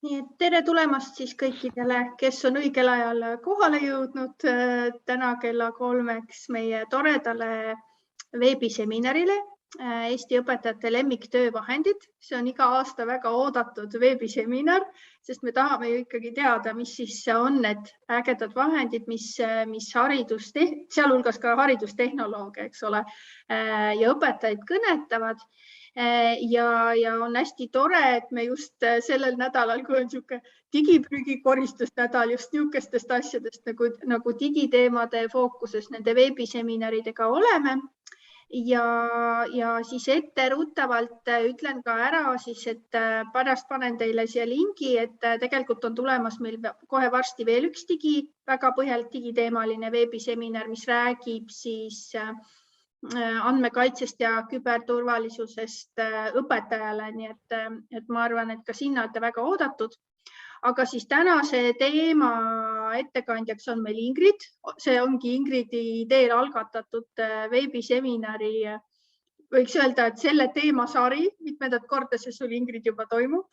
Nii et tere tulemast siis kõikidele, kes on õigel ajal kohale jõudnud täna kella 3-ks meie toredale veebiseminarile Eesti õpetajate lemmiktöövahendid. See on iga aasta väga oodatud veebiseminar, sest me tahame ju ikkagi teada, mis siis on need ägedad vahendid, mis sealhulgas ka haridustehnoloogia, eks ole, ja õpetajaid kõnetavad. Ja on hästi tore, et me just sellel nädalal, kui on niisugune digiprügikoristusnädal, just niisugustest asjadest nagu digiteemade fookuses nende veebisemiнаridega oleme. Ja siis etteruttavalt ütlen ka ära, et pärast panen teile siia lingi, et tegelikult on tulemas meil kohe varsti veel üks väga põhjalik digiteemaline veebiseminar, mis räägib siis andmekaitsest ja küberturvalisusest õpetajale, nii et ma arvan, et ka sinna olete väga oodatud. Aga siis tänase teema ettekandjaks on meil Ingrid. See ongi Ingridi ideel algatatud veebiseminari. Võiks öelda, et selle teemasari, mitmendat korda see sul Ingrid juba toimub?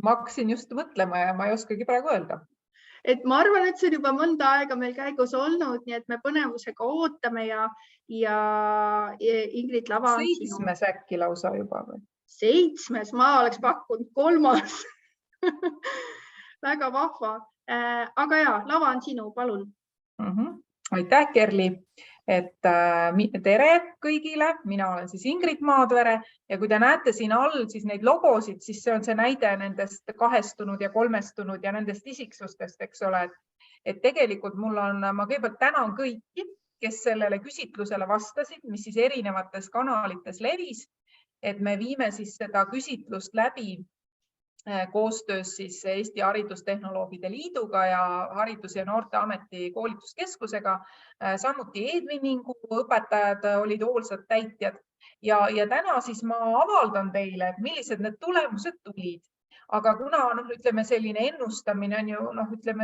Ma hakkasin just mõtlema ja ma ei oskagi praegu öelda. Et ma arvan, et see on juba mõnda aega meil käigus olnud, nii et me põnevusega ootame ja Ingrid Lava on 7. äkki lausa juba või? 7, ma oleks pakkunud 3. Väga vahva. Aga ja, Lava on sinu, palun. Aitäh, Kerli. Tere kõigile, mina olen siis Ingrid Maadvere ja kui te näete siin all siis neid logosid, siis see on see näide nendest kahestunud ja kolmestunud ja nendest isiksustest, eks ole. Et tegelikult ma kõigepealt tänan kõiki, kes sellele küsitlusele vastasid, mis siis erinevates kanalites levis, et me viime siis seda küsitlust läbi koostöös siis Eesti Haridustehnoloogide Liiduga ja Haridus- ja Noorteameti koolituskeskusega. Samuti Edwiningu õpetajad olid hoolsad täitjad ja täna siis ma avaldan teile, et millised need tulemused tulid. Aga kuna ütleme, selline ennustamine on ju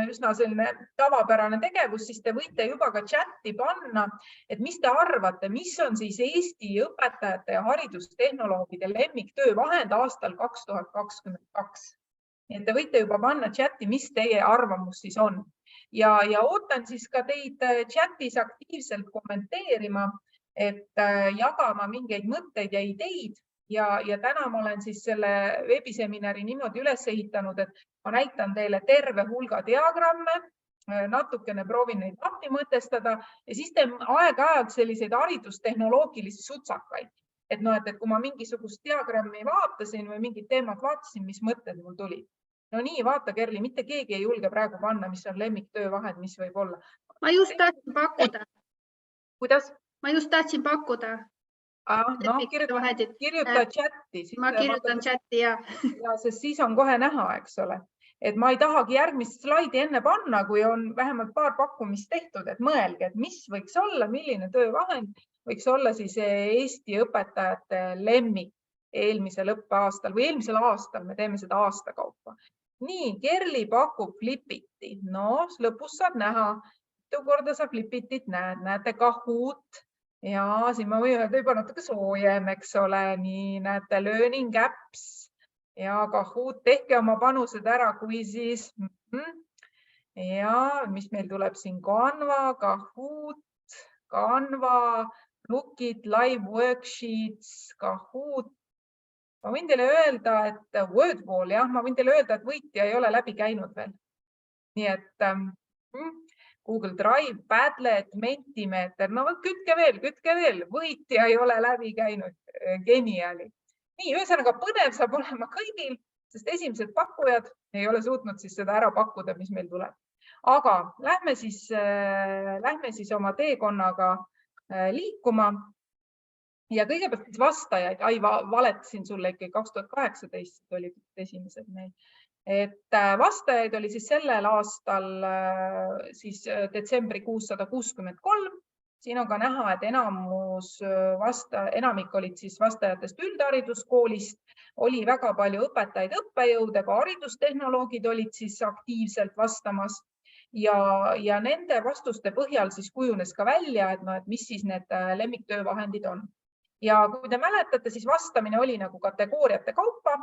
üsna selline tavapärane tegevus, siis te võite juba ka chati panna, et mis te arvate, mis on siis Eesti õpetajate ja haridustehnoloogide lemmiktöövahend aastal 2022. Et te võite juba panna chati, mis teie arvamus siis on. Ja ootan siis ka teid chatis aktiivselt kommenteerima, et jagama mingeid mõtteid ja ideid. Ja täna ma olen siis selle veebiseminari niimoodi üles ehitanud, et ma näitan teile terve hulga diagramme, natukene proovin neid lahti mõtestada ja siis teen aeg-ajalt selliseid haridustehnoloogilisi sutsakaid. Et kui ma mingisugust diagrammi vaatasin või mingit teemat vaatasin, mis mõtted mul tulid. No nii, vaata, Kerli, mitte keegi ei julge praegu panna, mis on lemmiktöövahend, mis võib olla. Ma just tahtsin pakkuda. Kuidas? Ma just tahtsin pakkuda. Kirjuta chati. Ma kirjutan chati, ja. Sest siis on kohe näha, eks ole. Et ma ei tahagi järgmist slaidi enne panna, kui on vähemalt paar pakkumist tehtud, et mõelge, et mis võiks olla, milline töövahend võiks olla siis Eesti õpetajate lemmik eelmisel õppeaastal või eelmisel aastal, me teeme seda aasta kaupa. Nii, Kerli pakub Flipiti. No, lõpus saab näha, mitu korda sa Flipitit näete Kahoot. Ja siin ma võin öelda juba natuke soojem, eks ole, nii näete Learning Apps ja Kahoot, tehke oma panused ära, kui siis ja mis meil tuleb siin Canva, Kahoot, Canva, Lookit, Live Worksheets, Kahoot. Ma võin teile öelda, et Wordwall, jah, ma võin teile öelda, et võitja ei ole läbi käinud veel. Nii et Google Drive, Padlet, Mentimeter, no kütke veel, võitja ei ole läbi käinud, geniaali. Nii, ühesõnaga põnev saab olema kõigil, sest esimesed pakkujad ei ole suutnud siis seda ära pakkuda, mis meil tuleb. Aga lähme siis oma teekonnaga liikuma ja kõigepealt vastajaid, valetasin sulle ikka 2018 olid esimesed meil. Et vastajaid oli siis sellel aastal siis detsembrikuus 163. Siin on ka näha, et enamik olid siis vastajatest üldhariduskoolist, oli väga palju õpetajaid, õppejõude, ka haridustehnoloogid olid siis aktiivselt vastamas ja nende vastuste põhjal siis kujunes ka välja, et mis siis need lemmiktöövahendid on. Ja kui te mäletate, siis vastamine oli nagu kategooriate kaupa.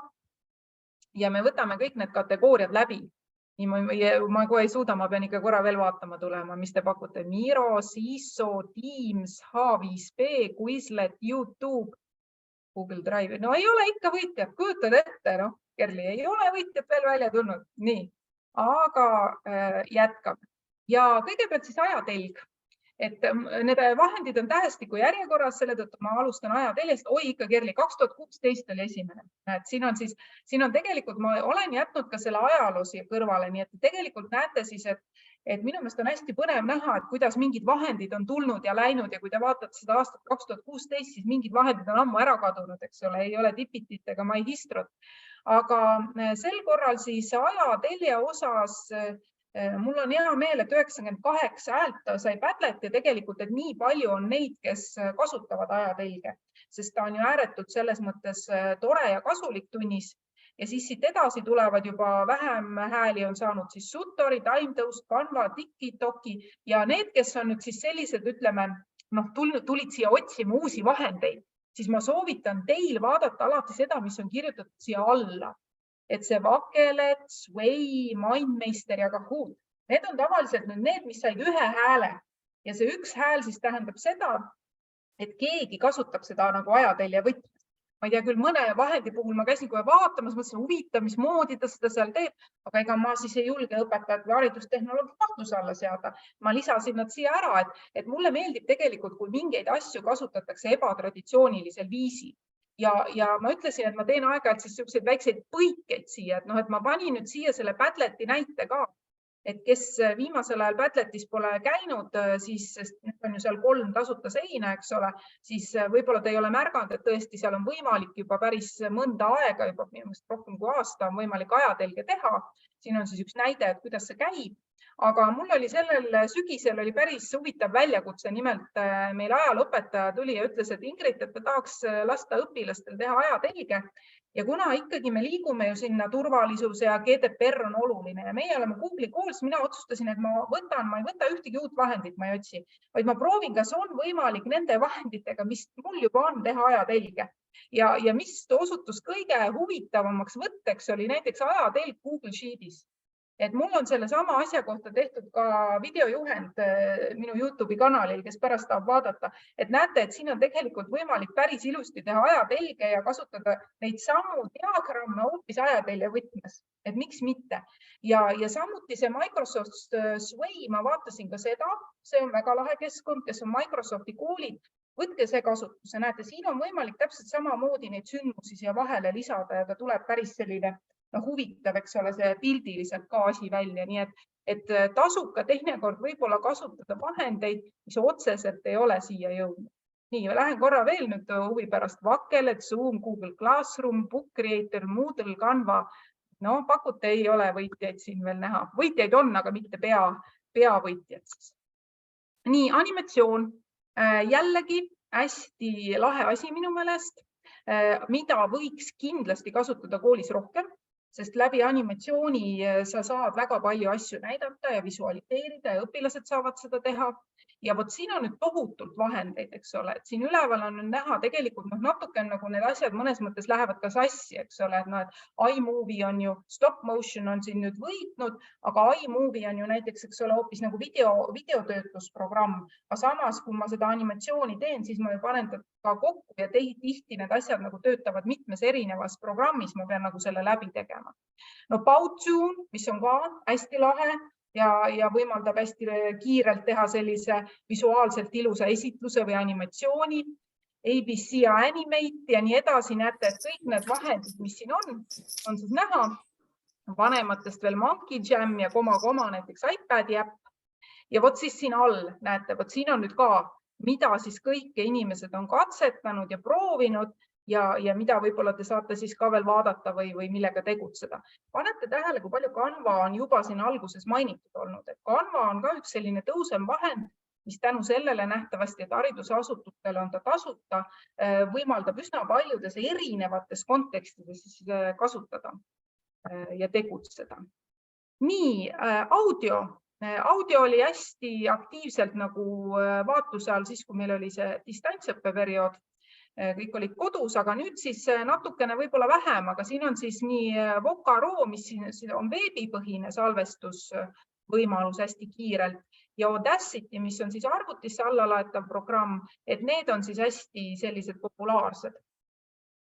ja me võtame kõik need kategooriad läbi. Ma kohe ei suuda, ma pean ikka korra veel vaatama tulema, mis te pakute. Miro, CISO, Teams, H5P, Quizlet, YouTube, Google Drive. No ei ole ikka võitjad, kujutad ette, noh, Kerli, ei ole võitjad veel välja tulnud. Nii, aga jätkame. Ja kõigepealt siis ajatelg. Et need vahendid on tähestiku järjekorras, selle tõttu ma alustan ajateljest. Oi, ikka Kerli, 2016 oli esimene. Siin on tegelikult, ma olen jätnud ka selle ajaloosi kõrvale, nii et tegelikult näete siis, et minu meelest on hästi põnev näha, et kuidas mingid vahendid on tulnud ja läinud ja kui te vaatate seda aastat 2016, siis mingid vahendid on ammu ära kadunud, eks ole, ei ole Tipitit ega MyHistrot. Aga sel korral siis ajatelje osas mul on hea meel, et 98 häält sai Padlet ja tegelikult, et nii palju on neid, kes kasutavad ajatelge, sest ta on ju ääretult selles mõttes tore ja kasulik tunnis. Ja siis siit edasi tulevad juba vähem hääli on saanud siis Sutori, TimeToast, Canva, TikToki ja need, kes on nüüd siis sellised, ütleme, tulid siia otsima uusi vahendeid, siis ma soovitan teil vaadata alati seda, mis on kirjutatud siia alla. Et see Wakelet, Sway, Mindmeister ja Kahoot. Need on tavaliselt need, mis said ühe hääle ja see üks hääl siis tähendab seda, et keegi kasutab seda nagu ajatelje võtmes. Ma ei tea küll, mõne vahendi puhul ma käisin kohe vaatamas, mõtlesin huvitav, mismoodi ta seda seal teeb, aga ega ma siis ei julge õpetajat või haridustehnoloogi kahtluse alla seada. Ma lisasin nad siia ära, et mulle meeldib tegelikult, kui mingeid asju kasutatakse ebatraditsioonilisel viisil. Ja ma ütlesin, et ma teen aeg-ajalt siis selliseid väikseid põikeid siia, et ma panin nüüd siia selle Padleti näite ka, et kes viimasel ajal Padletis pole käinud, siis nüüd on ju seal 3 tasuta seina, eks ole, siis võib-olla te ei ole märganud, et tõesti seal on võimalik juba päris mõnda aega, juba minust rohkem kui aasta on võimalik ajatelge teha. Siin on siis üks näide, et kuidas see käib. Aga mul oli sellel sügisel oli päris huvitav väljakutse. Nimelt meil ajalooõpetaja tuli ja ütles, et Ingrid, et ta tahaks lasta õpilastel teha ajatelge. Ja kuna ikkagi me liigume ju sinna turvalisuse ja GDPR on oluline ja meie oleme Google'i koolis, mina otsustasin, et ma ei võta ühtegi uut vahendit, ma ei otsi, vaid ma proovin, kas on võimalik nende vahenditega, mis mul juba on, teha ajatelge. Ja mis osutus kõige huvitavamaks võtteks oli näiteks ajatelg Google Sheetis. Et mul on selle sama asja kohta tehtud ka videojuhend minu YouTube'i kanalil, kes pärast tahab vaadata, et näete, et siin on tegelikult võimalik päris ilusti teha ajatelge ja kasutada neid samu diagramme hoopis ajatelje võtmes, et miks mitte. Ja samuti see Microsoft Sway, ma vaatasin ka seda, see on väga lahe keskkond, kes on Microsofti koolid, võtke see kasutusse, näete, siin on võimalik täpselt samamoodi neid sündmusi siia vahele lisada ja ta tuleb päris selline huvitav, eks ole, see pildiliselt ka asi välja, nii et tasub ka teinekord võib-olla kasutada vahendeid, mis otseselt ei ole siia jõudnud. Nii, lähen korra veel nüüd huvi pärast Wakelet, Zoom, Google Classroom, Book Creator, Moodle, Canva. No pakute ei ole võitjaid siin veel näha. Võitjaid on, aga mitte peavõitjad. Nii, animatsioon. Jällegi hästi lahe asi minu meelest, mida võiks kindlasti kasutada koolis rohkem. Sest läbi animatsiooni sa saad väga palju asju näidata ja visualiseerida ja õpilased saavad seda teha. Ja vot siin on nüüd tohutult vahendeid, eks ole, et siin üleval on näha tegelikult natuke nagu need asjad mõnes mõttes lähevad ka sassi, eks ole, et iMovie on ju, stop motion on siin nüüd võitnud, aga iMovie on ju näiteks, eks ole, hoopis nagu videotöötlusprogramm. Aga samas, kui ma seda animatsiooni teen, siis ma ju panen ka kokku ja tihti need asjad nagu töötavad mitmes erinevas programmis, ma pean nagu selle läbi tegema. No Powtoon, mis on ka hästi lahe, ja võimaldab hästi kiirelt teha sellise visuaalselt ilusa esitluse või animatsiooni, ABC ja Animate ja nii edasi. Näete, et kõik need vahendid, mis siin on siis näha. Vanematest veel Monkey Jam ja näiteks iPadi äpp. Ja vot siis siin all, näete, vot siin on nüüd ka, mida siis kõike inimesed on katsetanud ja proovinud. Ja mida võib-olla te saate siis ka veel vaadata või millega tegutseda. Panete tähele, kui palju Canva on juba siin alguses mainitud olnud. Et Canva on ka üks selline tõusem vahend, mis tänu sellele nähtavasti, et haridusasutustele on ta tasuta, võimaldab üsna paljudes erinevates kontekstides kasutada ja tegutseda. Nii, audio. Audio oli hästi aktiivselt nagu vaatluse all siis, kui meil oli see distantsõppeperiood. kõik olid kodus, aga nüüd siis natukene võib-olla vähem, aga siin on siis nii Vocaro, mis siin on veebipõhine salvestusvõimalus hästi kiirelt ja Audacity, mis on siis arvutisse allalaetav programm, et need on siis hästi sellised populaarsed.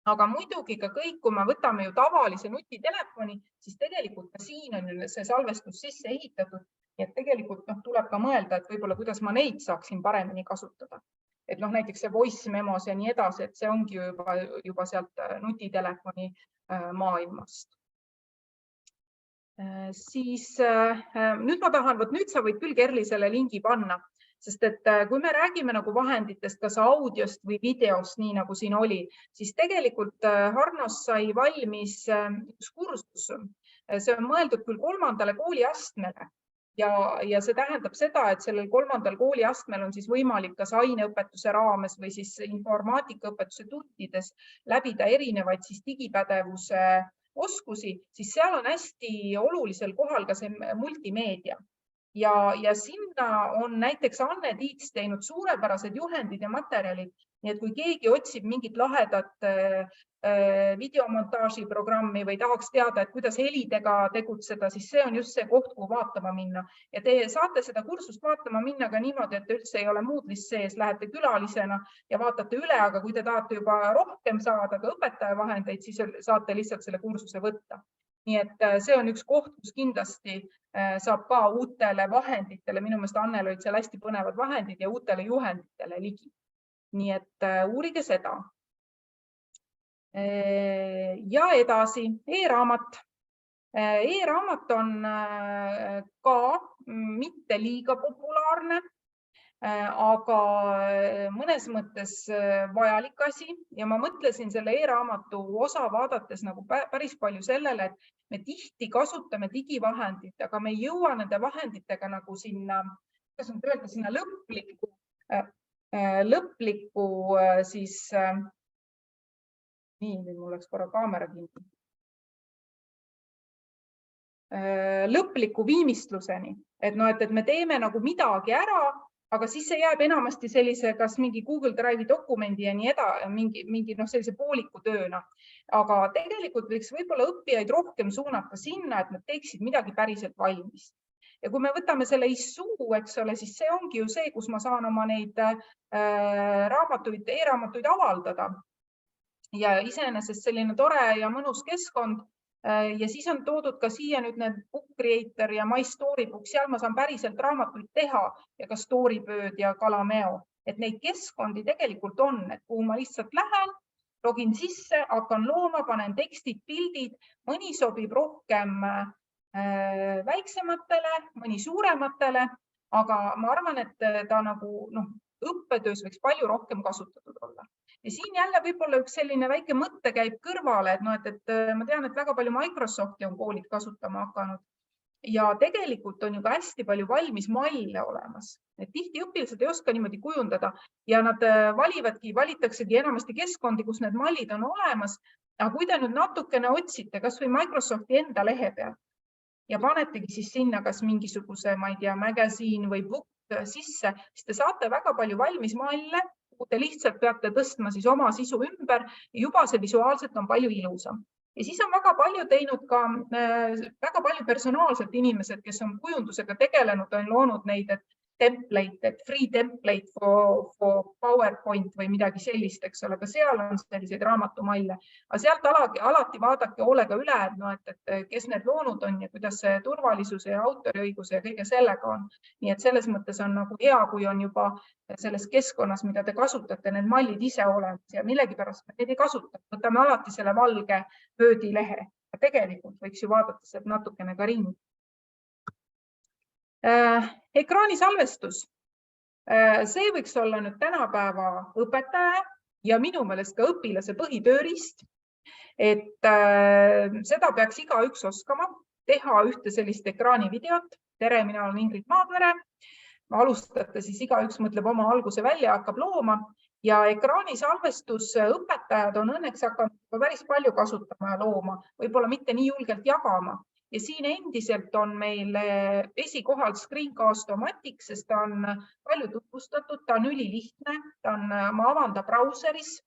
Aga muidugi ka kõik, kui me võtame ju tavalise nutitelefoni, siis tegelikult ka siin on see salvestus sisse ehitatud. Et tegelikult tuleb ka mõelda, et võib-olla kuidas ma neid saaksin paremini kasutada. Et näiteks see voice memos ja nii edasi, et see ongi juba sealt nutitelefoni maailmast. Siis nüüd ma tahan, nüüd sa võid küll Kerli selle lingi panna, sest et kui me räägime nagu vahenditest, kas audiost või videost, nii nagu siin oli, siis tegelikult Harnos sai valmis üks kursus. See on mõeldud küll 3. kooliastmele. Ja see tähendab seda, et sellel 3. kooliastmel on siis võimalik kas aineõpetuse raames või siis informaatikaõpetuse tundides läbida erinevaid siis digipädevuse oskusi, siis seal on hästi olulisel kohal ka see multimeedia. Ja sinna on näiteks Anne Tiits teinud suurepärased juhendid ja materjalid, nii et kui keegi otsib mingit lahedat videomontaaži programmi või tahaks teada, et kuidas helidega tegutseda, siis see on just see koht, kuhu vaatama minna. Ja te saate seda kursust vaatama minna ka niimoodi, et üldse ei ole Moodle'is sees, lähete külalisena ja vaatate üle, aga kui te tahate juba rohkem saada ka õpetaja vahendeid, siis saate lihtsalt selle kursuse võtta. Nii et see on üks koht, kus kindlasti saab ka uutele vahenditele, minu meelest Annel olid seal hästi põnevad vahendid ja uutele juhenditele ligi. Nii et uurige seda. Ja edasi, e-raamat. E-raamat on ka mitte liiga populaarne, aga mõnes mõttes vajalik asi ja ma mõtlesin selle e-raamatu osa vaadates nagu päris palju sellele, et me tihti kasutame digivahendit, aga me ei jõua nende vahenditega nagu sinna, kuidas on öelda, sinna lõplikku siis nii, nüüd mul läks korra kaamera kinni. Lõpliku viimistluseni, et me teeme nagu midagi ära, aga siis see jääb enamasti sellise, kas mingi Google Drive'i dokumendi ja nii mingi sellise pooliku tööna. Aga tegelikult võiks võib-olla õppijaid rohkem suunata sinna, et nad teeksid midagi päriselt valmis. Ja kui me võtame selle ISSU, eks ole, siis see ongi ju see, kus ma saan oma neid e-raamatuid avaldada. Ja iseenesest selline tore ja mõnus keskkond ja siis on toodud ka siia nüüd need Book Creator ja My Storybook, seal ma saan päriselt raamatuid teha ja ka Storybird ja Kalameo, et neid keskkondi tegelikult on, et kuhu ma lihtsalt lähen, login sisse, hakkan looma, panen tekstid, pildid, mõni sobib rohkem väiksematele, mõni suurematele, aga ma arvan, et ta nagu õppetöös võiks palju rohkem kasutatud olla. Ja siin jälle võib-olla üks selline väike mõtte käib kõrvale, et ma tean, et väga palju Microsofti on koolid kasutama hakanud ja tegelikult on ju ka hästi palju valmis malle olemas. Et tihti õpilased ei oska niimoodi kujundada ja nad valitaksegi enamasti keskkondi, kus need mallid on olemas, aga kui te nüüd natukene otsite, kas või Microsofti enda lehe peal ja panetegi siis sinna kas mingisuguse, ma ei tea, magazine või book sisse, siis te saate väga palju valmis malle, kuhu te lihtsalt peate tõstma siis oma sisu ümber ja juba see visuaalselt on palju ilusam. Ja siis on väga palju teinud ka väga palju personaalselt inimesed, kes on kujundusega tegelenud, on loonud neid template, free template for PowerPoint või midagi sellist, eks ole, aga seal on selliseid raamatumalle. Aga sealt alati vaadake hoolega üle, et kes need loonud on ja kuidas see turvalisuse ja autoriõiguse ja kõige sellega on. Nii et selles mõttes on nagu hea, kui on juba selles keskkonnas, mida te kasutate, need mallid ise olemas ja millegipärast me neid ei kasuta. Võtame alati selle valge Wordi-lehe. Tegelikult võiks ju vaadata sealt natukene ka ringi. Ekraani salvestus. See võiks olla nüüd tänapäeva õpetaja ja minu meelest ka õpilase põhitöörist, et seda peaks igaüks oskama teha ühte sellist ekraanivideot. Tere, mina olen Ingrid Maadvere. Alustate siis igaüks mõtleb oma alguse välja, hakkab looma ja ekraani salvestus õpetajad on õnneks hakanud päris palju kasutama ja looma, võib-olla mitte nii julgelt jagama. Ja siin endiselt on meil esikohal Screencast-O-Matic, sest ta on palju tutvustatud, ta on ülilihtne, ma avan ta brauseris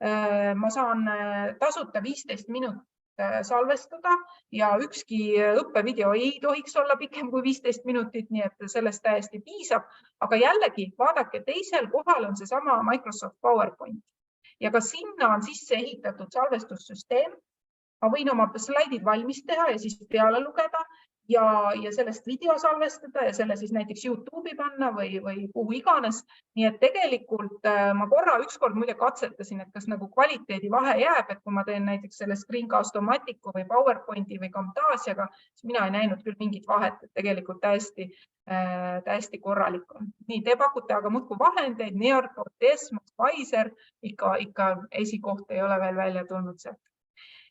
ma saan tasuta 15 minutit salvestada ja ükski õppevideo ei tohiks olla pikem kui 15 minutit, nii et sellest täiesti piisab. Aga jällegi, vaadake, teisel kohal on seesama Microsoft PowerPoint ja ka sinna on sisse ehitatud salvestussüsteem. Ma võin oma slaidid valmis teha ja siis peale lugeda ja sellest video salvestada ja selle siis näiteks YouTube'i panna või kuhu iganes. Nii et tegelikult ma ükskord muide katsetasin, et kas nagu kvaliteedi vahe jääb, et kui ma teen näiteks selle Screencast-O-Maticu või PowerPointi või Camtasiaga, siis mina ei näinud küll mingit vahet, et tegelikult täiesti korralik on. Nii, te pakute aga muudkui vahendeid, Nearport, Esmos, Pfizer, ikka esikoht ei ole veel välja tulnud sealt.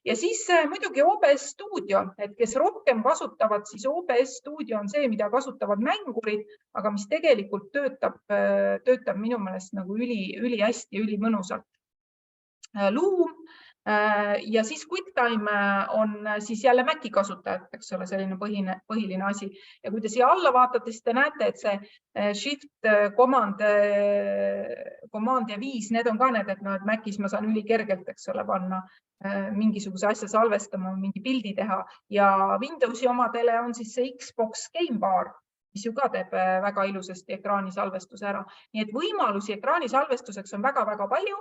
Ja siis muidugi OBS Studio, et kes rohkem kasutavad, siis OBS Studio on see, mida kasutavad mängurid, aga mis tegelikult töötab minu meelest nagu üli hästi, üli mõnusalt. Loom ja siis QuickTime on siis jälle Maci kasutajad, eks ole, selline põhiline asi. Ja kui te siia alla vaatate, siis te näete, et see Shift, Command ja 5, need on ka need, et Macis ma saan ülikergelt, eks ole, panna mingisuguse asja salvestama, mingi pildi teha ja Windowsi omadele on siis see Xbox Game Bar, mis ju ka teeb väga ilusasti ekraani salvestuse ära. Nii et võimalusi ekraani salvestuseks on väga-väga palju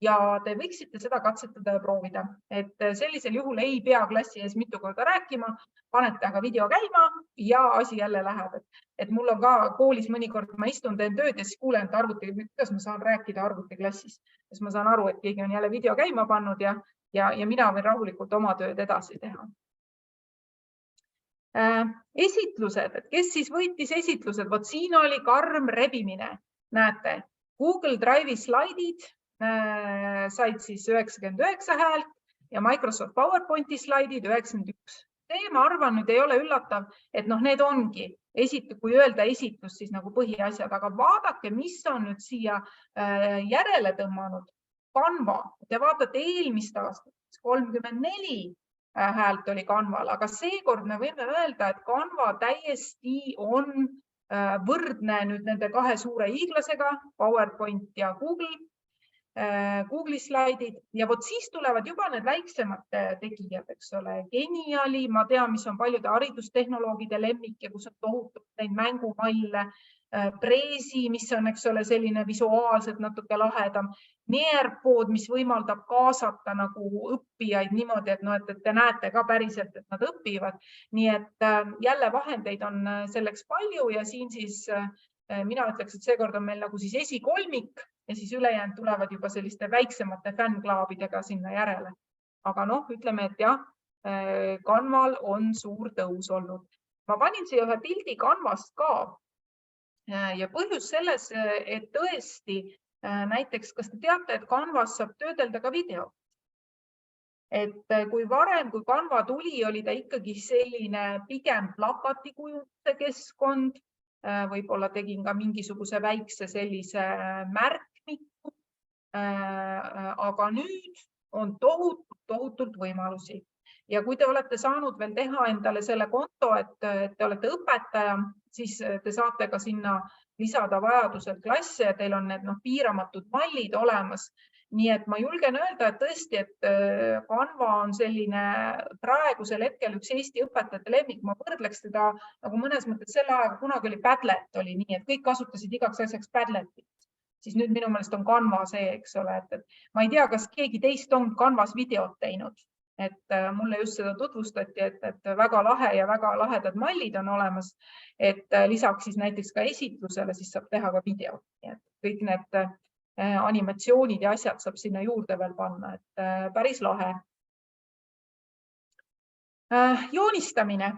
ja te võiksite seda katsetada ja proovida. Et sellisel juhul ei pea klassi ees mitu korda rääkima, panete aga video käima ja asi jälle läheb. Et mul on ka koolis mõnikord, ma istun, teen tööd ja siis kuulen, et arvuti, kuidas ma saan rääkida arvutiklassis. Siis ma saan aru, et keegi on jälle video käima pannud ja mina võin rahulikult oma tööd edasi teha. Esitlused, et kes siis võitis esitlused? Vot siin oli karm rebimine. Näete, Google Drive'i slaidid said siis 99 häält ja Microsoft PowerPointi slaidid 91. See, ma arvan, nüüd ei ole üllatav, et need ongi, kui öelda esitlus, siis nagu põhiasjad, aga vaadake, mis on nüüd siia järele tõmmanud. Canva, te vaatate eelmist aastat, 34 häält oli Canval, aga seekord me võime öelda, et Canva täiesti on võrdne nüüd nende kahe suure hiiglasega, PowerPoint ja Google'i slaidid ja vot siis tulevad juba need väiksemad tegijad, eks ole. Geniali, ma tean, mis on paljude haridustehnoloogide lemmik ja kus on tohutult neid mängumalle, Preesi, mis on, eks ole, selline visuaalselt natuke lahedam, Nearpod, mis võimaldab kaasata nagu õppijaid niimoodi, et te näete ka päriselt, et nad õpivad. Nii et jälle vahendeid on selleks palju ja siin siis mina ütleks, et seekord on meil nagu siis esikolmik ja siis ülejäänud tulevad juba selliste väiksemate fännklaabidega sinna järele. Aga ütleme, et jah, Canval on suur tõus olnud. Ma panin siia ühe pildi Canvast ka ja põhjus selles, et tõesti näiteks, kas te teate, et Canvas saab töödelda ka video? Et kui varem, kui Canva tuli, oli ta ikkagi selline pigem plakatikujutuse keskkond, võib-olla tegin ka mingisuguse väikse sellise märkmiku, aga nüüd on tohutult võimalusi. Ja kui te olete saanud veel teha endale selle konto, et te olete õpetaja, siis te saate ka sinna lisada vajadusel klasse ja teil on need piiramatud mallid olemas. Nii et ma julgen öelda, et tõesti, et Canva on selline praegusel hetkel üks Eesti õpetajate lemmik. Ma võrdleks teda nagu mõnes mõttes selle ajaga, kunagi oli Padlet, oli nii, et kõik kasutasid igaks asjaks Padletit. Siis nüüd minu meelest on Canva see, eks ole, et ma ei tea, kas keegi teist on Canvas videot teinud. Et mulle just seda tutvustati, et väga lahe ja väga lahedad mallid on olemas, et lisaks siis näiteks ka esitlusele siis saab teha ka video. Kõik need animatsioonid ja asjad saab sinna juurde veel panna, et päris lahe. Joonistamine.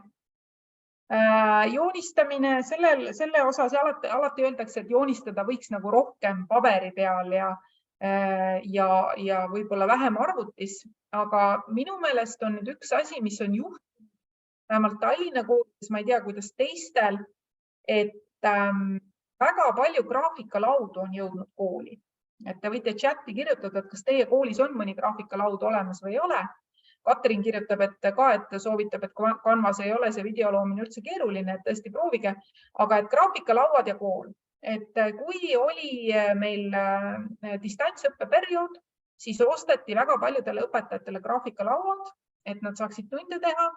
Joonistamine, selle osas alati öeldakse, et joonistada võiks nagu rohkem paberi peal ja võib-olla vähem arvutis, aga minu meelest on nüüd üks asi, mis on juhtunud, vähemalt Tallinna koolides, ma ei tea, kuidas teistel, et väga palju graafikalaudu on jõudnud kooli. Et te võite chati kirjutada, et kas teie koolis on mõni graafikalaud olemas või ei ole. Katrin kirjutab, et soovitab, et Canvas ei ole see videoloomine üldse keeruline, et tõesti proovige, aga et graafikalauad ja kool. Et kui oli meil distantsõppeperiood, siis osteti väga paljudele õpetajatele graafikalauad, et nad saaksid tunde teha.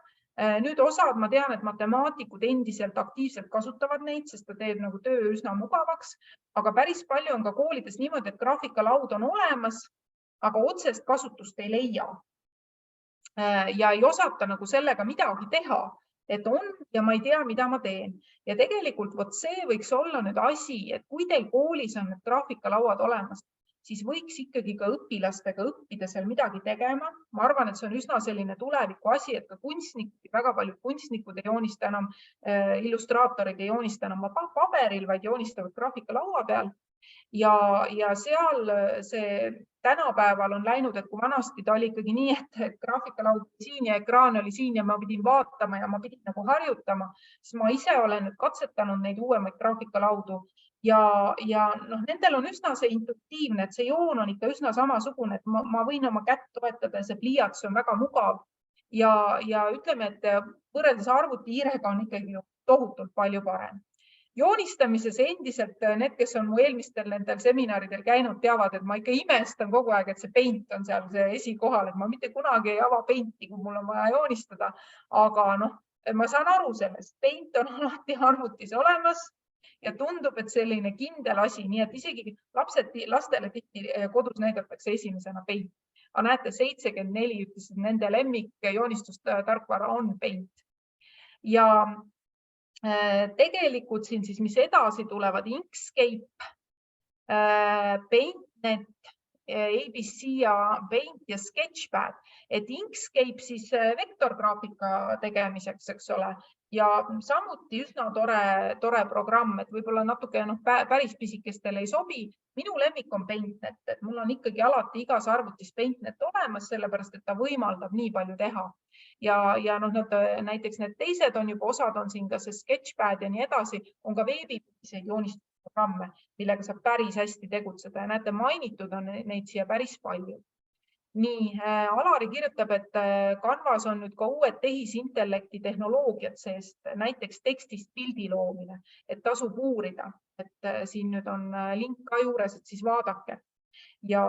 Nüüd osad, ma tean, et matemaatikud endiselt aktiivselt kasutavad neid, sest ta teeb nagu töö üsna mugavaks, aga päris palju on ka koolides niimoodi, et graafikalaud on olemas, aga otsest kasutust ei leia. Ja ei osata nagu sellega midagi teha, et on ja ma ei tea, mida ma teen. Ja tegelikult see võiks olla nüüd asi, et kui teil koolis on need graafikalauad olemas, siis võiks ikkagi ka õpilastega õppida seal midagi tegema. Ma arvan, et see on üsna selline tuleviku asi, et ka väga paljud kunstnikud ei joonista enam, illustraatorid ei joonista enam paberil, vaid joonistavad graafikalaua peal. Ja seal see tänapäeval on läinud, et kui vanasti ta oli ikkagi nii, et graafikalaud siin ja ekraan oli siin ja ma pidin vaatama ja ma pidin nagu harjutama, siis ma ise olen nüüd katsetanud neid uuemaid graafikalaudu ja nendel on üsna see intuitiivne, et see joon on ikka üsna samasugune, et ma võin oma kätt toetada ja see pliiats on väga mugav ja ütleme, et võrreldes arvutihiirega on ikkagi tohutult palju parem. Joonistamises endiselt need, kes on mu eelmistel nendel seminaridel käinud, teavad, et ma ikka imestan kogu aeg, et see Paint on seal see esikohal, et ma mitte kunagi ei ava Painti, kui mul on vaja joonistada. Aga ma saan aru sellest, Paint on alati arvutis olemas ja tundub, et selline kindel asi, nii et isegi lastele tihti kodus näidatakse esimesena Paint. Aga näete, 74 ütlesid, nende lemmik joonistustarkvara on Paint. Ja tegelikult siin siis, mis edasi tulevad, Inkscape, PaintNet, ABC ja Paint ja Sketchpad, et Inkscape siis vektorgraafika tegemiseks, eks ole, ja samuti üsna tore programm, et võib-olla natuke päris pisikestele ei sobi. Minu lemmik on PaintNet, et mul on ikkagi alati igas arvutis PaintNet olemas, sellepärast, et ta võimaldab nii palju teha. Ja näiteks need teised on juba, osad on siin ka see Sketchpad ja nii edasi, on ka veebipõhiseid joonistusprogramme, millega saab päris hästi tegutseda ja näete, mainitud on neid siia päris palju. Nii, Alari kirjutab, et Canvas on nüüd ka uued tehisintellekti tehnoloogiad seest, näiteks tekstist pildi loomine, et tasub uurida, et siin nüüd on link ka juures, et siis vaadake. Ja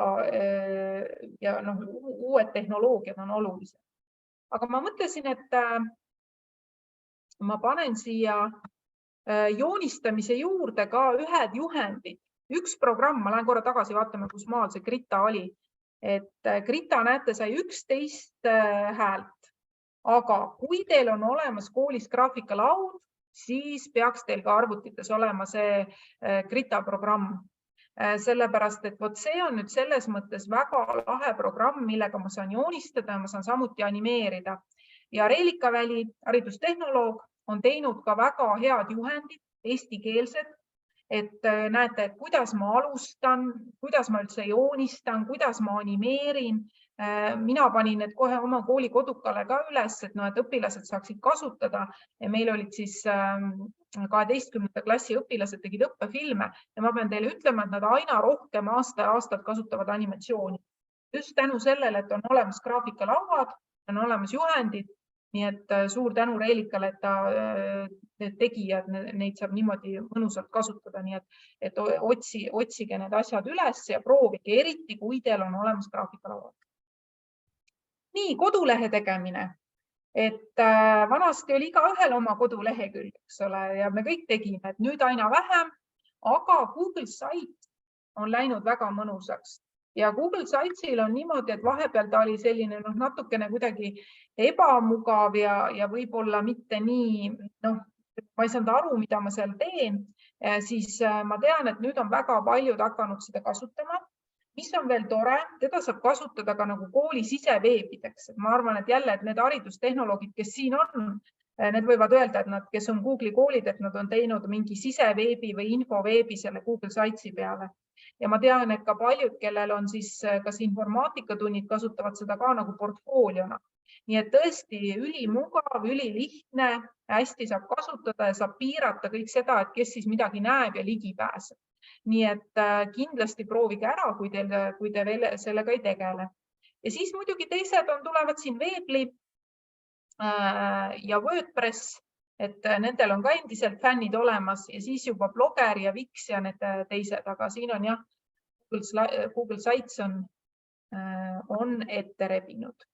uued tehnoloogiad on olulised. Aga ma mõtlesin, et ma panen siia joonistamise juurde ka ühed juhendid. Üks programm, ma lähen korra tagasi, vaatame, kus maal see Krita oli. Et Krita, näete, sai 11 häält. Aga kui teil on olemas koolis graafikalaud, siis peaks teil ka arvutites olema see Krita programm. Sellepärast, et see on nüüd selles mõttes väga lahe programm, millega ma saan joonistada ja ma saan samuti animeerida. Ja Reelika Väli, haridustehnoloog, on teinud ka väga head juhendid, eestikeelsed, et näete, et kuidas ma alustan, kuidas ma üldse joonistan, kuidas ma animeerin. Mina panin need kohe oma kooli kodukale ka üles, et õpilased saaksid kasutada. Ja meil olid siis 12. klassi õpilased tegid õppefilme ja ma pean teile ütlema, et nad aina rohkem aastat kasutavad animatsiooni. Just tänu sellele, et on olemas graafikalauad, on olemas juhendid, nii et suur tänu Reelikale, et ta tegi ja neid saab niimoodi mõnusalt kasutada, nii et otsige need asjad üles ja proovige, eriti kui teil on olemas graafikalauad. Nii, kodulehe tegemine. Et vanasti oli igaühel oma kodulehekülg, eks ole, ja me kõik tegime, et nüüd aina vähem, aga Google Sites on läinud väga mõnusaks. Ja Google Sitesil on niimoodi, et vahepeal ta oli selline natukene kuidagi ebamugav ja võib-olla mitte nii, ma ei saanud aru, mida ma seal teen, siis ma tean, et nüüd on väga paljud hakanud seda kasutama. Mis on veel tore, teda saab kasutada ka nagu kooli siseveebideks. Ma arvan, et jälle, et need haridustehnoloogid, kes siin on, need võivad öelda, et nad, kes on Google'i koolid, et nad on teinud mingi siseveebi või infoveebi selle Google Sitesi peale. Ja ma tean, et ka paljud, kellel on siis kas informaatikatunnid, kasutavad seda ka nagu portfooliona. Nii et tõesti ülimugav, ülilihtne, hästi saab kasutada ja saab piirata kõik seda, et kes siis midagi näeb ja ligi pääseb. Nii et kindlasti proovige ära, kui te veel sellega ei tegele. Ja siis muidugi teised tulevad siin Weebly ja WordPress, et nendel on ka endiselt fännid olemas ja siis juba Blogger ja Wix ja need teised, aga siin on jah, Google Sites on on ette rebinud.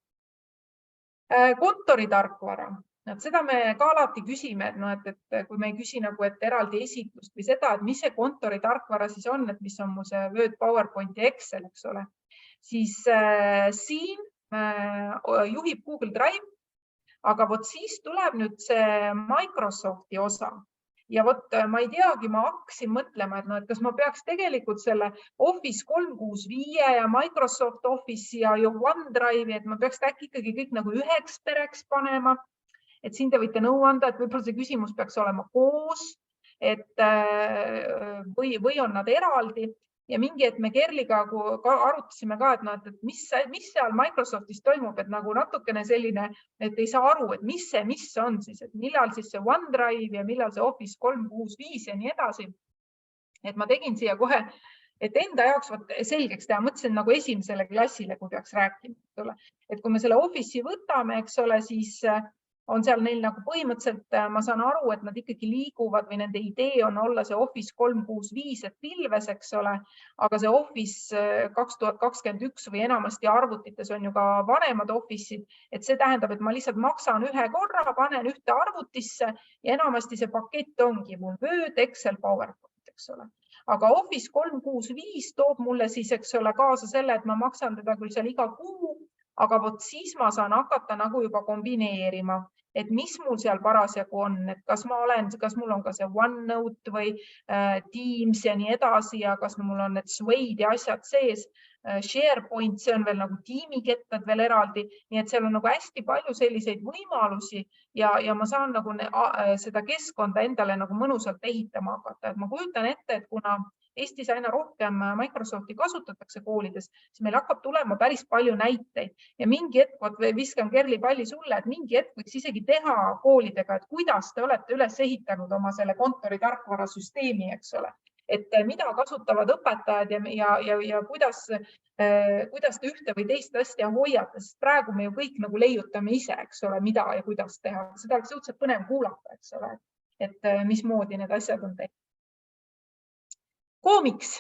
Kontoritarkvara. Seda me ka alati küsime, et kui me ei küsi nagu, et eraldi esitlust või seda, et mis see kontoritarkvara siis on, et mis on mu see Word, PowerPoint ja Excel, eks ole, siis siin juhib Google Drive, aga vot siis tuleb nüüd see Microsofti osa. Ja vot ma ei teagi, ma hakkasin mõtlema, et kas ma peaks tegelikult selle Office 365 ja Microsoft Office ja OneDrive'i, et ma peaks äkki ikkagi kõik nagu üheks pereks panema. Et siin te võite nõu anda, et võib-olla see küsimus peaks olema koos, või on nad eraldi. Ja mingi, et me Kerliga arutasime ka, et mis seal Microsoftis toimub, et nagu natukene selline, et ei saa aru, et mis on siis, et millal siis see OneDrive ja millal see Office 365 ja nii edasi. Et ma tegin siia kohe, et enda jaoks selgeks teha, mõtlesin nagu esimesele klassile, kui peaks rääkima. Et kui me selle Office'i võtame, eks ole, siis on seal neil nagu põhimõtteliselt, ma saan aru, et nad ikkagi liiguvad või nende idee on olla see Office 365, et pilves, eks ole, aga see Office 2021 või enamasti arvutites on ju ka vanemad Office'id, et see tähendab, et ma lihtsalt maksan ühe korra, panen ühte arvutisse ja enamasti see pakett ongi mul Word, Excel, PowerPoint, eks ole. Aga Office 365 toob mulle siis, eks ole, kaasa selle, et ma maksan teda küll seal iga kuu, aga vot siis ma saan hakata nagu juba kombineerima, et mis mul seal parasjagu on, et kas mul on ka see OneNote või Teams ja nii edasi ja kas mul on need Suite ja asjad sees, SharePoint, see on veel nagu tiimikettad veel eraldi, nii et seal on nagu hästi palju selliseid võimalusi ja ma saan nagu seda keskkonda endale nagu mõnusalt ehitama hakata. Et ma kujutan ette, et kuna Eestis aina rohkem Microsofti kasutatakse koolides, siis meil hakkab tulema päris palju näiteid ja mingi hetk, viskan Kerli palli sulle, et mingi hetk võiks isegi teha koolidega, et kuidas te olete üles ehitanud oma selle kontori tarkvarasüsteemi, eks ole, et mida kasutavad õpetajad ja kuidas te ühte või teist asja hoiate, sest praegu me ju kõik nagu leiutame ise, eks ole, mida ja kuidas teha. Seda oleks suhteliselt põnev kuulata, eks ole, et mismoodi need asjad on tehtud. Koomiks.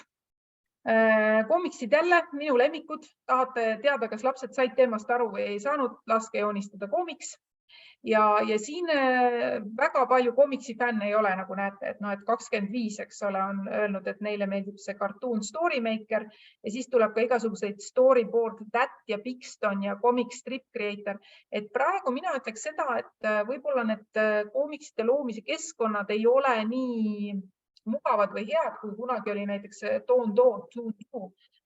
Koomiksid jälle minu lemmikud. Tahate teada, kas lapsed said teemast aru või ei saanud, laske joonistada koomiks. Ja siin väga palju koomiksi fänne ei ole, nagu näete, et 25, eks ole, on öelnud, et neile meeldib see Cartoon Storymaker ja siis tuleb ka igasuguseid Storyboard, TAT ja Pixton ja Comic Strip Creator. Et praegu mina ütleks seda, et võib-olla need koomiksite loomise keskkonnad ei ole nii mugavad või head, kui kunagi oli näiteks Toon,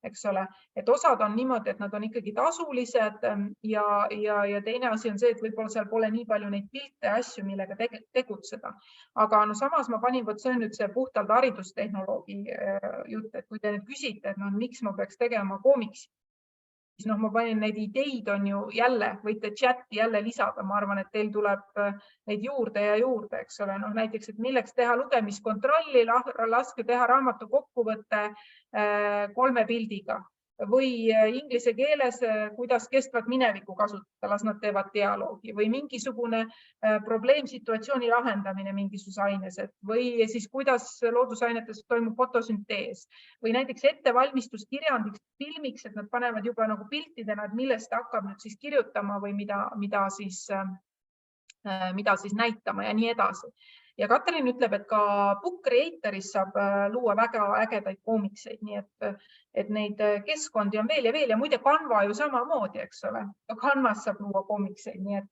eks ole, et osad on niimoodi, et nad on ikkagi tasulised ja teine asi on see, et võib-olla seal pole nii palju neid pilte ja asju, millega tegutseda. Aga samas ma panin, see on nüüd see puhtalt haridustehnoloogi jutt, et kui te nüüd küsite, et miks ma peaks tegema koomiksi, siis ma panin neid ideid on ju jälle, võite chati jälle lisada, ma arvan, et teil tuleb neid juurde ja juurde, eks ole. Näiteks, et milleks teha lugemiskontrolli, laske teha raamatu kokkuvõtte 3 pildiga või inglise keeles, kuidas kestvat minevikku kasutada, las nad teevad dialoogi või mingisugune probleemsituatsiooni lahendamine mingisuguses aines või siis kuidas loodusainetes toimub fotosüntees või näiteks ettevalmistus kirjandiks filmiks, et nad panevad juba nagu piltidena, et millest hakkab nüüd siis kirjutama või mida siis näitama ja nii edasi. Ja Katrin ütleb, et ka Book Creatoris saab luua väga ägedaid koomikseid, nii et neid keskkondi on veel ja muide Canva ju samamoodi, eks ole. Canvas saab luua koomikseid, nii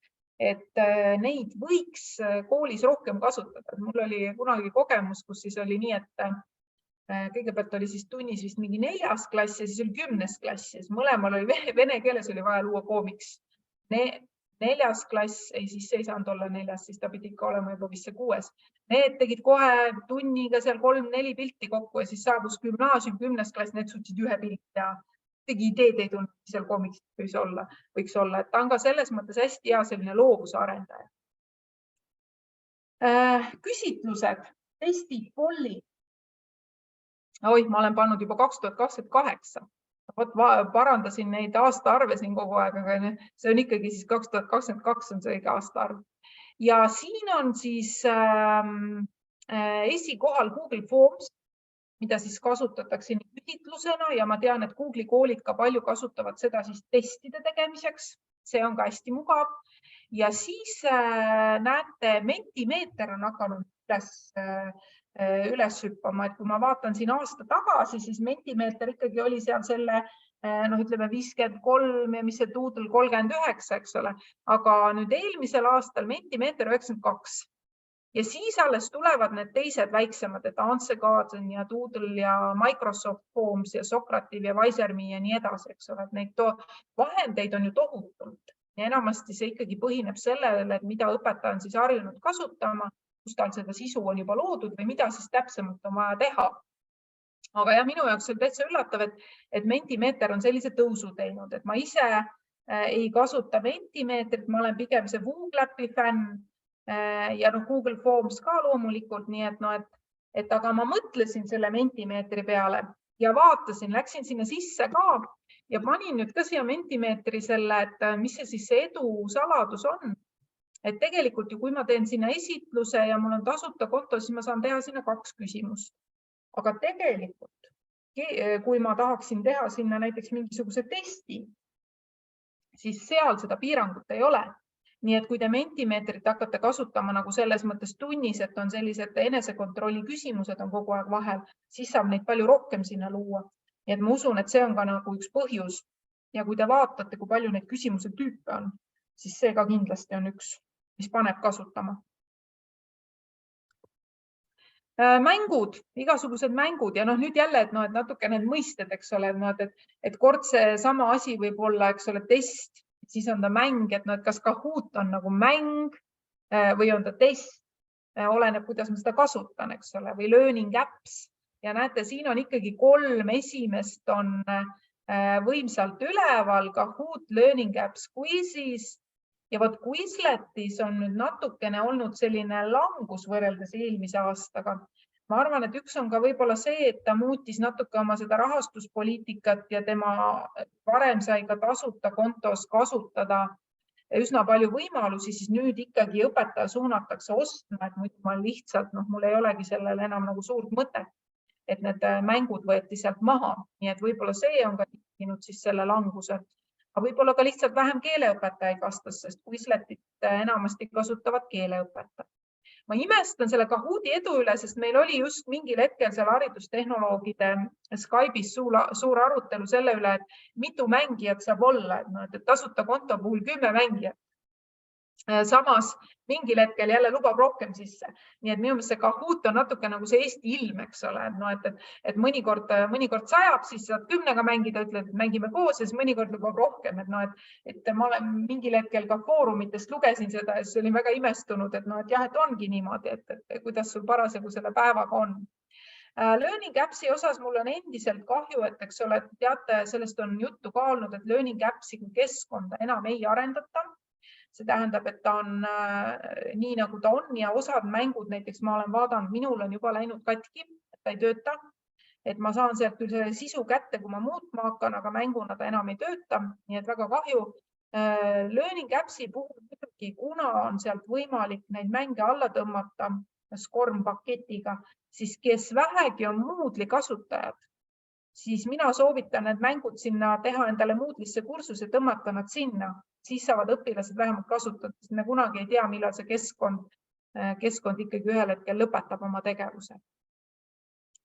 et neid võiks koolis rohkem kasutada. Mul oli kunagi kogemus, kus siis oli nii, et kõigepealt oli siis tunnis vist mingi 4. klass ja siis oli 10. klass. Mõlemal oli vene keeles oli vaja luua koomiks. 4. klass, siis ei saanud olla 4, siis ta pidi ikka olema juba vist see 6. Need tegid kohe tunniga seal 3-4 pilti kokku ja siis saabus gümnaasium 10. klass, need suutsid ühe pilti ja tegi ideed ei tulnud, mis seal koomiks võiks olla. Et ta on ka selles mõttes hästi hea selline loovuse arendaja. Küsitlused, testid, pollid. Oi, ma olen pannud juba 2028. Parandasin neid aastaarve siin kogu aeg, aga see on ikkagi siis 2022 on see õige aastaarv. Ja siin on siis esikohal Google Forms mida siis kasutatakse küsitlusena ja ma tean, et Google'i koolid ka palju kasutavad seda siis testide tegemiseks. See on ka hästi mugav. Ja siis näete, Mentimeter on hakanud üles hüppama, et kui ma vaatan siin aasta tagasi, siis Mentimeter ikkagi oli seal selle, ütleme 53 ja mis see Doodle 39, eks ole, aga nüüd eelmisel aastal Mentimeter 92 ja siis alles tulevad need teised väiksemad, et Answer Garden ja Doodle ja Microsoft Forms ja Socrative ja Wiser.me ja nii edasi, eks ole, et neid vahendeid on ju tohutult ja enamasti see ikkagi põhineb sellele, et mida õpetaja on siis harjunud kasutama, kus tal seda sisu on juba loodud või mida siis täpsemalt on vaja teha. Aga jah, minu jaoks on täitsa üllatav, et Mentimeter on sellise tõusu teinud, et ma ise ei kasuta Mentimeetrit, ma olen pigem see Google Appi fänn ja Google Forms ka loomulikult, nii et aga ma mõtlesin selle Mentimeetri peale ja vaatasin, läksin sinna sisse ka ja panin nüüd ka siia Mentimeetri selle, et mis see siis see edu saladus on. Et tegelikult ju, kui ma teen sinna esitluse ja mul on tasuta konto, siis ma saan teha sinna 2 küsimust. Aga tegelikult, kui ma tahaksin teha sinna näiteks mingisuguse testi, siis seal seda piirangut ei ole. Nii et kui te Mentimeetrit hakkate kasutama nagu selles mõttes tunnis, et on sellised enesekontrolli küsimused on kogu aeg vahel, siis saab neid palju rohkem sinna luua. Nii et ma usun, et see on ka nagu üks põhjus. Ja kui te vaatate, kui palju neid küsimuse tüüpe on, siis see ka kindlasti on üks, mis paneb kasutama. Mängud, igasugused mängud ja nüüd jälle, et natuke need mõisted, eks ole, et kord see sama asi võib olla, eks ole, test, siis on ta mäng, et kas Kahoot on nagu mäng või on ta test, oleneb, kuidas ma seda kasutan, eks ole, või learning apps ja näete, siin on ikkagi 3 esimest on võimsalt üleval, Kahoot, learning apps, Quizizz. Ja võt Quizletis on nüüd natukene olnud selline langus võrreldes eelmise aastaga. Ma arvan, et üks on ka võib-olla see, et ta muutis natuke oma seda rahastuspoliitikat ja tema varem sai ka tasuta kontos kasutada üsna palju võimalusi, siis nüüd ikkagi õpetaja suunatakse ostma, et muidu ma lihtsalt, mul ei olegi sellele enam nagu suurt mõtet, et need mängud võeti sealt maha. Nii et võib-olla see on ka tinginud siis selle languse. Aga võib-olla ka lihtsalt vähem keeleõpetajaid vastas, sest Quizletit enamasti kasutavad keeleõpetajad. Ma imestan selle Kahooti edu üle, sest meil oli just mingil hetkel seal haridustehnoloogide Skype'is suur arutelu selle üle, et mitu mängijat saab olla, et tasuta konto puhul 10 mängijat. Samas mingil hetkel jälle lubab rohkem sisse. Nii et minu meelest see Kahoot on natuke nagu see Eesti ilm, eks ole, et mõnikord sajab, siis saad 10-ga mängida, ütled, et mängime koos ja siis mõnikord lubab rohkem. Et ma olen mingil hetkel ka foorumitest lugesin seda ja siis olin väga imestunud, et jah, et ongi niimoodi, et kuidas sul parasjagu selle päevaga on. Learning appsi osas mul on endiselt kahju, et eks ole, teate, sellest on juttu ka olnud, et Learning appsi kui keskkonda enam ei arendata. See tähendab, et ta on nii nagu ta on ja osad mängud, näiteks ma olen vaadanud, minul on juba läinud katki, et ta ei tööta. Et ma saan sealt küll selle sisu kätte, kui ma muutma hakkan, aga mänguna ta enam ei tööta. Nii et väga kahju. Learning appsi puhul, kuna on sealt võimalik neid mänge alla tõmmata Scorm paketiga, siis kes vähegi on Moodle'i kasutajad, siis mina soovitan need mängud sinna teha endale Moodle'isse kursuse, tõmmata nad sinna. Siis saavad õpilased vähemalt kasutada, sest me kunagi ei tea, millal see keskkond ikkagi ühel hetkel lõpetab oma tegevuse.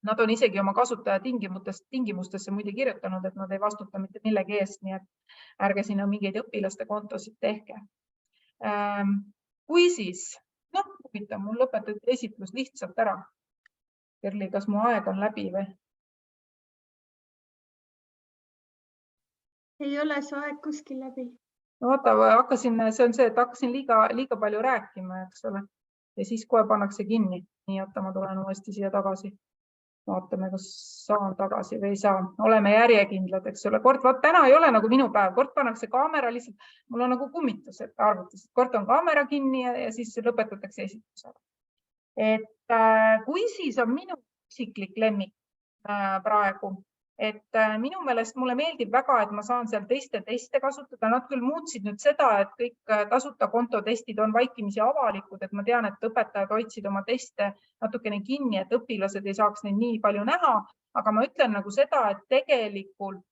Nad on isegi oma kasutaja tingimustesse muide kirjutanud, et nad ei vastuta mitte millegi eest, nii et ärge sinna mingeid õpilaste kontosid tehke. Quizizz, huvitav, mul lõpetati esitlus lihtsalt ära. Kerli, kas mu aeg on läbi või? Ei ole see aeg kuskil läbi. Vaata, see on see, et hakkasin liiga palju rääkima, eks ole. Ja siis kohe pannakse kinni. Nii, et ma tulen uuesti siia tagasi. Vaatame, kas saan tagasi või ei saa. Oleme järjekindlad, eks ole. Täna ei ole nagu minu päev. Kord pannakse kaamera lihtsalt. Mul on nagu kummitus, et arvutus. Kord on kaamera kinni ja siis lõpetatakse esitlusega. Et Quizizz on minu isiklik lemmik praegu. et minu meelest mulle meeldib väga, et ma saan seal teiste teste kasutada. Nad küll muutsid nüüd seda, et kõik tasuta kontotestid on vaikimisi avalikud, et ma tean, et õpetajad hoidsid oma teste natukene kinni, et õpilased ei saaks neid nii palju näha, aga ma ütlen nagu seda, et tegelikult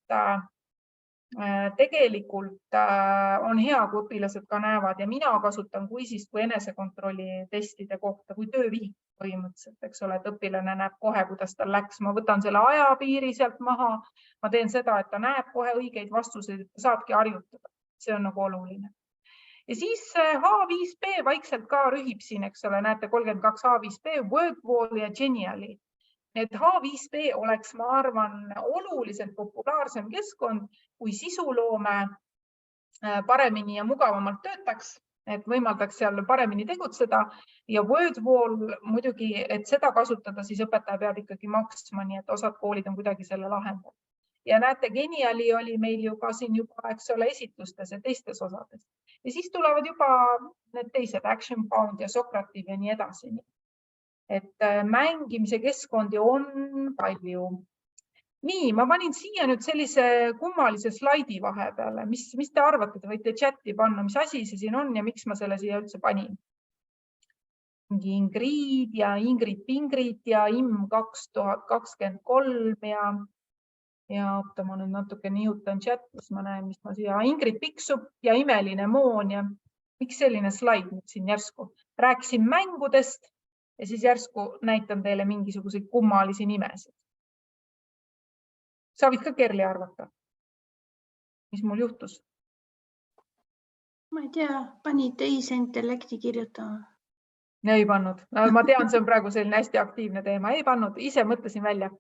on hea, kui õpilased ka näevad ja mina kasutan kui enesekontrolli testide kohta, kui töövihik põhimõtteliselt, eks ole, et õpilane näeb kohe, kuidas tal läks. Ma võtan selle ajapiiri sealt maha, ma teen seda, et ta näeb kohe õigeid vastuseid, saabki harjutada. See on nagu oluline. Ja siis H5P vaikselt ka rühib siin, eks ole, näete 32 H5P, Wordwall ja Genially. Et H5P oleks, ma arvan, oluliselt populaarsem keskkond, kui sisuloome paremini ja mugavamalt töötaks, et võimaldaks seal paremini tegutseda ja Wordwall muidugi, et seda kasutada, siis õpetaja peab ikkagi maksma, nii et osad koolid on kuidagi selle lahendanud. Ja näete, Genially oli meil ju ka siin juba, eks ole, esitlustes ja teistes osades. Ja siis tulevad juba need teised Action Found ja Socrative ja nii edasi. Et mängimise keskkondi on palju. Nii, ma panin siia nüüd sellise kummalise slaidi vahepeale. Mis te arvate? Te võite chati panna, mis asi see siin on ja miks ma selle siia üldse panin. Ingrid ja Ingrid Pingrid ja IM 2023 ja oota, ma nüüd natuke nihutan chatis, ma näen, mis ma siia. Ingrid Piksup ja Imeline Moon ja miks selline slaid nüüd siin järsku? Rääkisin mängudest ja siis järsku näitan teile mingisuguseid kummalisi nimesid. Sa võid ka Kerli arvata. Mis mul juhtus? Ma ei tea, pani teise intellekti kirjutama. Ei pannud. Ma tean, see on praegu selline hästi aktiivne teema. Ei pannud, ise mõtlesin välja.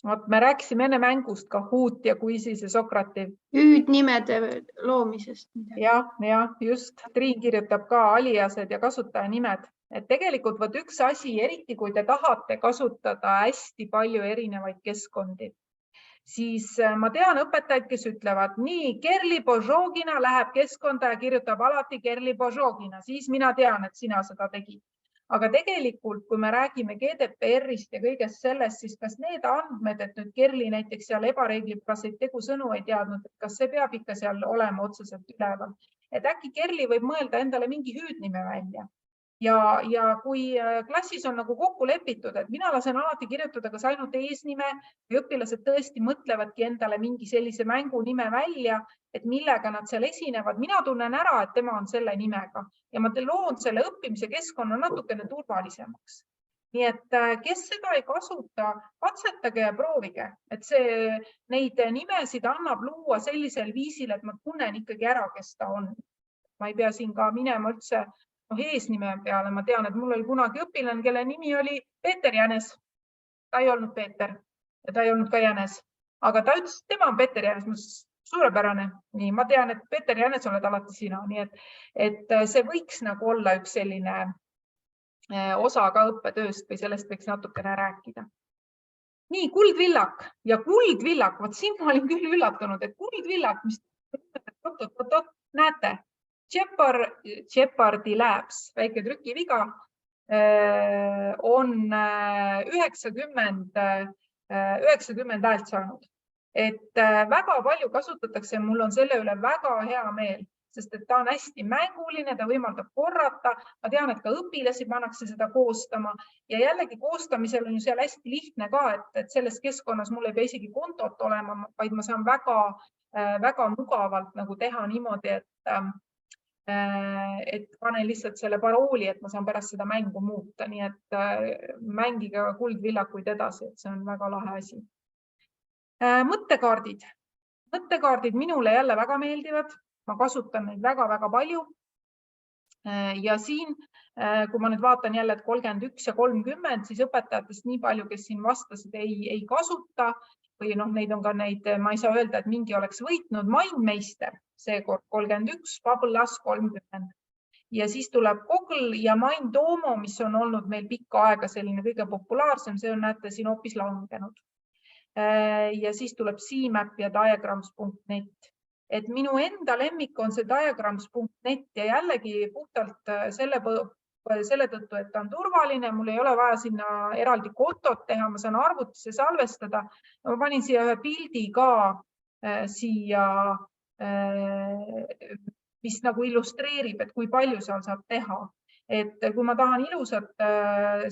Me rääkisime enne mängust Kahoot ja Quizis ja Socrative. Hüüdnimede loomisest. Ja, just. Triin kirjutab ka aliased ja kasutajanimed. Et tegelikult võt üks asi, eriti kui te tahate kasutada hästi palju erinevaid keskkondi, siis ma tean õpetajaid, kes ütlevad, nii, Kerli Božogina läheb keskkonda ja kirjutab alati Kerli Božogina, siis mina tean, et sina seda tegid. Aga tegelikult, kui me räägime GDPR-ist ja kõigest sellest, siis kas need andmed, et nüüd Kerli näiteks seal ebareeglipäraseid tegusõnu ei teadnud, et kas see peab ikka seal olema otseselt üleval. Et äkki Kerli võib mõelda endale mingi hüüdnime välja. Ja kui klassis on nagu kokku lepitud, et mina lasen alati kirjutada kas ainult eesnime või õpilased tõesti mõtlevadki endale mingi sellise mängu nime välja, et millega nad seal esinevad. Mina tunnen ära, et tema on selle nimega ja ma loon selle õppimise keskkonna natukene turvalisemaks. Nii et kes seda ei kasuta, katsetage ja proovige, et neid nimesid annab luua sellisel viisil, et ma tunnen ikkagi ära, kes ta on. Ma ei pea siin ka minema üldse eesnime peale. Ma tean, et mul oli kunagi õpilane, kelle nimi oli Peeter Jänes. Ta ei olnud Peeter ja ta ei olnud ka Jänes, aga ta ütles, et tema on Peeter Jänes. Suurepärane. Nii, ma tean, et Peeter Jänes oled alati sina. Nii et see võiks nagu olla üks selline osa ka õppetööst või sellest võiks natukene rääkida. Nii, kuldvillak ja kuldvillak. Vaat siin ma olin küll üllatunud, et kuldvillak, mis näete, Jeopardy Labs, väike trükiviga, on 90 häält saanud. Et väga palju kasutatakse, mul on selle üle väga hea meel, sest et ta on hästi mänguline, ta võimaldab korrata. Ma tean, et ka õpilasi pannakse seda koostama ja jällegi koostamisel on ju seal hästi lihtne ka, et selles keskkonnas mul ei pea isegi kontot olema, vaid ma saan väga mugavalt nagu teha niimoodi, et panen lihtsalt selle parooli, et ma saan pärast seda mängu muuta. Nii et mängige kuldvillakuid edasi, et see on väga lahe asi. Mõttekaardid. Mõttekaardid minule jälle väga meeldivad. Ma kasutan neid väga palju. Ja siin, kui ma nüüd vaatan jälle, et 31 ja 30, siis õpetajatest nii palju, kes siin vastasid, ei kasuta. Või neid on ka neid, ma ei saa öelda, et mingi oleks võitnud. Mindmeister, seekord 31, Fabulas 30. Ja siis tuleb Google ja Mindomo, mis on olnud meil pikka aega selline kõige populaarsem, see on näete siin hoopis langenud. Ja siis tuleb CMAP ja diagrams.net. Et minu enda lemmik on see diagrams.net ja jällegi puhtalt selle selle tõttu, et ta on turvaline, mul ei ole vaja sinna eraldi kontot teha, ma saan arvutisse salvestada. Ma panin siia ühe pildi ka siia, mis nagu illustreerib, et kui palju seal saab teha. Et kui ma tahan ilusat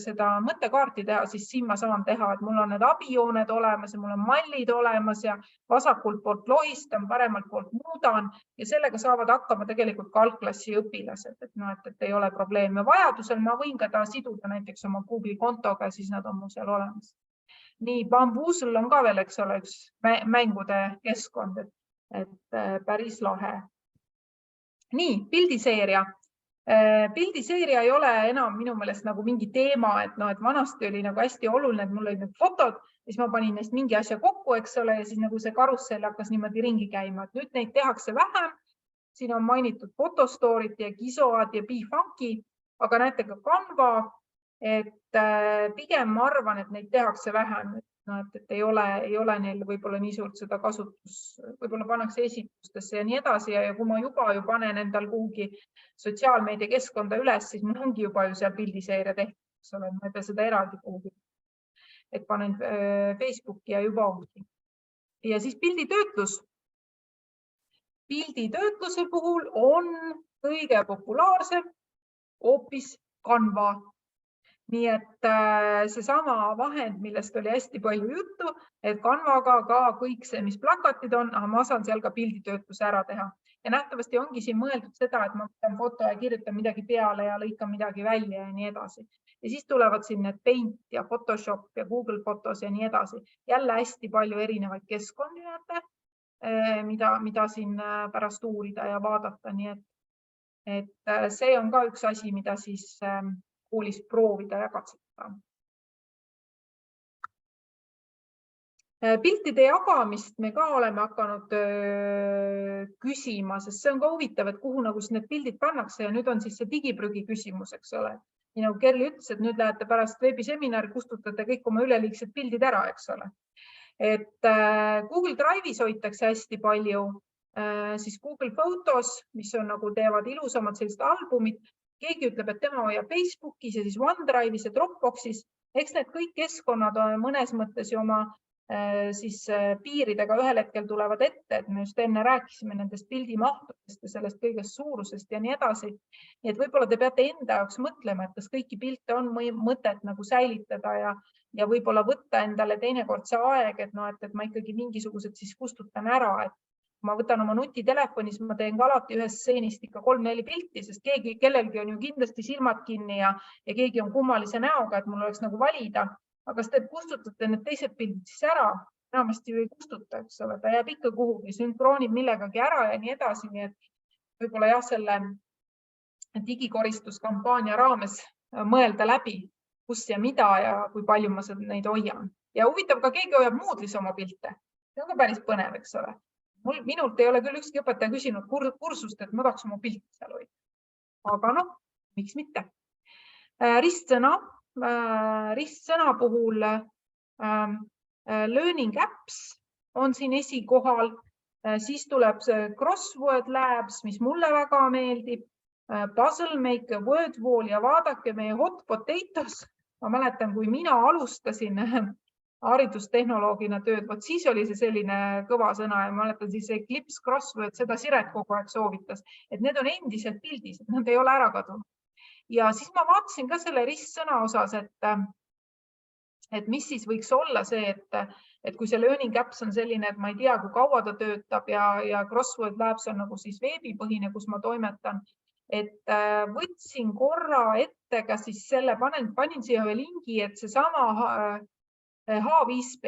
seda mõttekaarti teha, siis siin ma saan teha, et mul on need abijooned olemas ja mul on mallid olemas ja vasakult poolt lohistan, paremalt poolt muudan ja sellega saavad hakkama tegelikult ka algklassi õpilased, et ei ole probleeme. Vajadusel ma võin ka ta siduda näiteks oma Google kontoga ja siis nad on mul seal olemas. Nii, Bamboozle on ka veel, eks ole, üks mängude keskkond, et päris lahe. Nii, pildiseeria. Pildiseeria ei ole enam minu meelest nagu mingi teema, et vanasti oli nagu hästi oluline, et mul olid need fotod, siis ma panin neist mingi asja kokku, eks ole, ja siis nagu see karussell hakkas niimoodi ringi käima, et nüüd neid tehakse vähem. Siin on mainitud Photostory't ja Gizoad ja BeFunky, aga näete ka Canva, et pigem ma arvan, et neid tehakse vähem, et ei ole neil võib-olla nii suurt seda kasutus, võib-olla pannakse esitustesse ja nii edasi ja kui ma juba panen endal kuhugi sotsiaalmeedia keskkonda üles, siis mul ongi juba ju seal pildiseeria tehtud, eks ole, ma ei pea seda eraldi kuhugi, et panen Facebooki ja juba ongi. Ja siis pilditöötlus. Pilditöötluse puhul on kõige populaarsem hoopis Canva. Nii et seesama vahend, millest oli hästi palju juttu, et Canvaga ka kõik see, mis plakatid on, ma saan seal ka pilditöötluse ära teha. Ja nähtavasti ongi siin mõeldud seda, et ma võtan foto ja kirjutan midagi peale ja lõikan midagi välja ja nii edasi. Ja siis tulevad siin need Paint ja Photoshop ja Google Photos ja nii edasi. Jälle hästi palju erinevaid keskkondi, mida siin pärast uurida ja vaadata. Nii et see on ka üks asi, mida siis koolis proovida ja katsetada. Piltide jagamist me ka oleme hakanud küsima, sest see on ka huvitav, et kuhu nagu need pildid pannakse ja nüüd on siis see digiprügi küsimus, eks ole. Nii nagu Kerli ütles, et nüüd lähete pärast veebiseminari, kustutate kõik oma üleliigsed pildid ära, eks ole. Et Google Drive'is hoitakse hästi palju, siis Google Photos, mis on nagu teevad ilusamad sellised albumid. Keegi ütleb, et tema hoiab Facebookis ja siis OneDrive'is ja Dropboxis. Eks need kõik keskkonnad on mõnes mõttes ju oma piiridega ühel hetkel tulevad ette, et me just enne rääkisime nendest pildimahtudest ja sellest kõigest suurusest ja nii edasi. Nii et võib-olla te peate enda jaoks mõtlema, et kas kõiki pilte on mõtet nagu säilitada ja võib-olla võtta endale teinekord see aeg, et ma ikkagi mingisugused siis kustutan ära, et ma võtan oma nutitelefonis, ma teen ka alati ühes stseenist ikka 3-4 pilti, sest kellelgi on ju kindlasti silmad kinni ja keegi on kummalise näoga, et mul oleks nagu valida. Aga kas te kustutate need teised pildid siis ära? Enamasti ju ei kustuta, eks ole, ta jääb ikka kuhugi, sünkroonib millegagi ära ja nii edasi. Nii et võib-olla jah, selle digikoristuskampaania raames mõelda läbi, kus ja mida ja kui palju ma neid hoian. Ja huvitav ka keegi hoiab Moodle'is oma pilte. See on ka päris põnev, eks ole. Minult ei ole küll ükski õpetaja küsinud kursust, et ma tahaks oma pilti seal hoida. Aga miks mitte? Ristsõna puhul Learning Apps on siin esikohal. Siis tuleb Crossword Labs, mis mulle väga meeldib. Puzzle Maker, Wordwall ja vaadake meie Hot Potatoes. Ma mäletan, kui mina alustasin haridustehnoloogina tööd, siis oli see selline kõva sõna ja ma mäletan siis Eclipse Crossword, seda Siret kogu aeg soovitas, et need on endiselt pildis, et nad ei ole ära kadunud. Ja siis ma vaatasin ka selle ristsõna osas, et mis siis võiks olla see, et kui see Learning Apps on selline, et ma ei tea, kui kaua ta töötab ja Crossword Labs on nagu siis veebipõhine, kus ma toimetan, et võtsin korra ette ka siis selle, panin siia ühe lingi, et see sama H5P,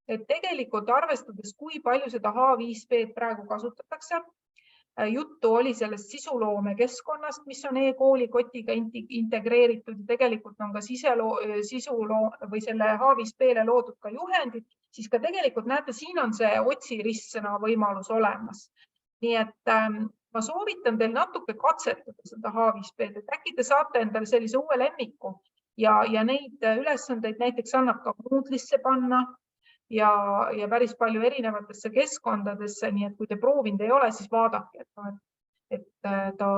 et tegelikult arvestades, kui palju seda H5P praegu kasutatakse, juttu oli sellest sisuloome keskkonnast, mis on e-kooli kotiga integreeritud, tegelikult on ka või selle H5P-le loodud ka juhendid, siis ka tegelikult näete, siin on see otsi ristsõna võimalus olemas. Nii et ma soovitan teil natuke katsetada seda H5P-d, et äkki te saate endale sellise uue lemmiku ja neid ülesandeid näiteks annab ka Moodle'isse panna ja päris palju erinevatesse keskkondadesse, nii et kui te proovinud ei ole, siis vaadake, et ta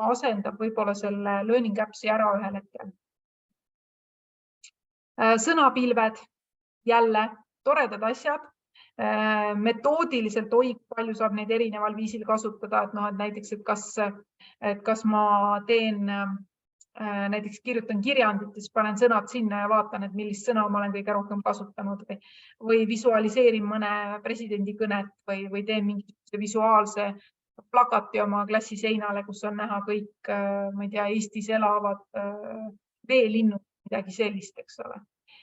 asendab võib-olla selle Learning Apps'i ära ühel hetkel. Sõnapilved, jälle toredad asjad. Metoodiliselt palju saab neid erineval viisil kasutada, et näiteks, et kas ma teen, näiteks kirjutan kirjandit, siis panen sõnad sinna ja vaatan, et millist sõna ma olen kõige rohkem kasutanud või visualiseerin mõne presidendi kõnet või teen mingi visuaalse plakati oma klassi seinale, kus on näha kõik, ma ei tea, Eestis elavad veelinnud, midagi sellist, eks ole.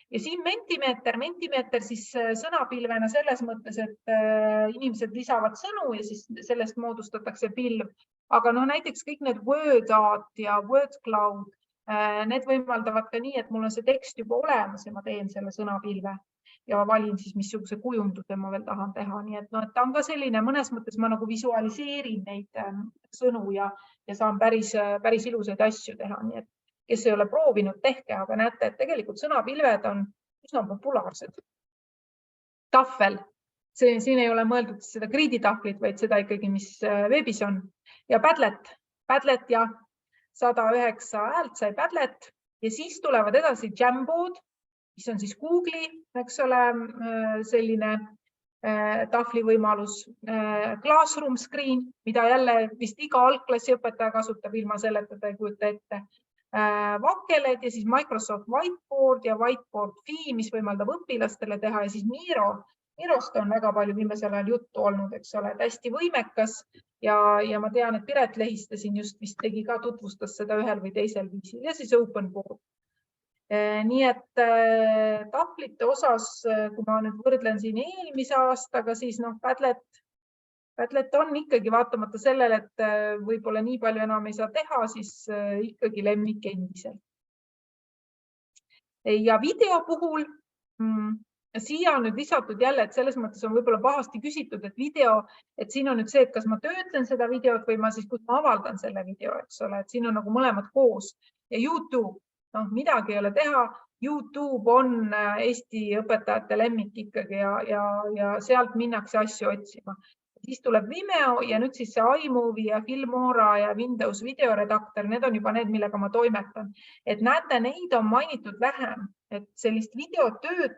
Ja siin Mentimeter siis sõnapilvena selles mõttes, et inimesed lisavad sõnu ja siis sellest moodustatakse pilv. Aga näiteks kõik need WordArt ja WordCloud, need võimaldavad ka nii, et mul on see tekst juba olemas ja ma teen selle sõnapilve ja valin siis, missuguse kujunduse ma veel tahan teha. Nii et ta on ka selline, mõnes mõttes ma nagu visualiseerin neid sõnu ja saan päris ilusaid asju teha. Nii et kes ei ole proovinud, tehke, aga näete, et tegelikult sõnapilved on üsna populaarsed. Tahvel. Siin ei ole mõeldud seda kriiditahvlit, vaid seda ikkagi, mis veebis on. Ja Padlet. Padlet ja 109 häält sai Padlet. Ja siis tulevad edasi Jamboard, mis on siis Google'i, eks ole, selline tahvli võimalus. Classroom Screen, mida jälle vist iga algklassi õpetaja kasutab ilma selleta, ta ei kujuta ette. Vakeled ja siis Microsoft Whiteboard ja Whiteboard Fee, mis võimaldab õpilastele teha ja siis Miro. Mirost on väga palju viimasel ajal juttu olnud, eks ole, et hästi võimekas ja ma tean, et Piret Lehiste siin just vist tegi ka, tutvustas seda ühel või teisel viisil ja siis OpenBoard. Nii et tahvlite osas, kui ma nüüd võrdlen siin eelmise aastaga, siis Padlet on ikkagi vaatamata sellele, et võib-olla nii palju enam ei saa teha, siis ikkagi lemmik endiselt. Ja video puhul, siia on nüüd lisatud jälle, et selles mõttes on võib-olla pahasti küsitud, et video, et siin on nüüd see, et kas ma töötlen seda videot või ma siis, kus ma avaldan selle video, eks ole, et siin on nagu mõlemad koos. Ja YouTube, midagi ei ole teha. YouTube on Eesti õpetajate lemmik ikkagi ja sealt minnakse asju otsima. Siis tuleb Vimeo ja nüüd siis see iMovie ja Filmora ja Windows videoredaktor, need on juba need, millega ma toimetan. Et näete, neid on mainitud vähem, et sellist videotööd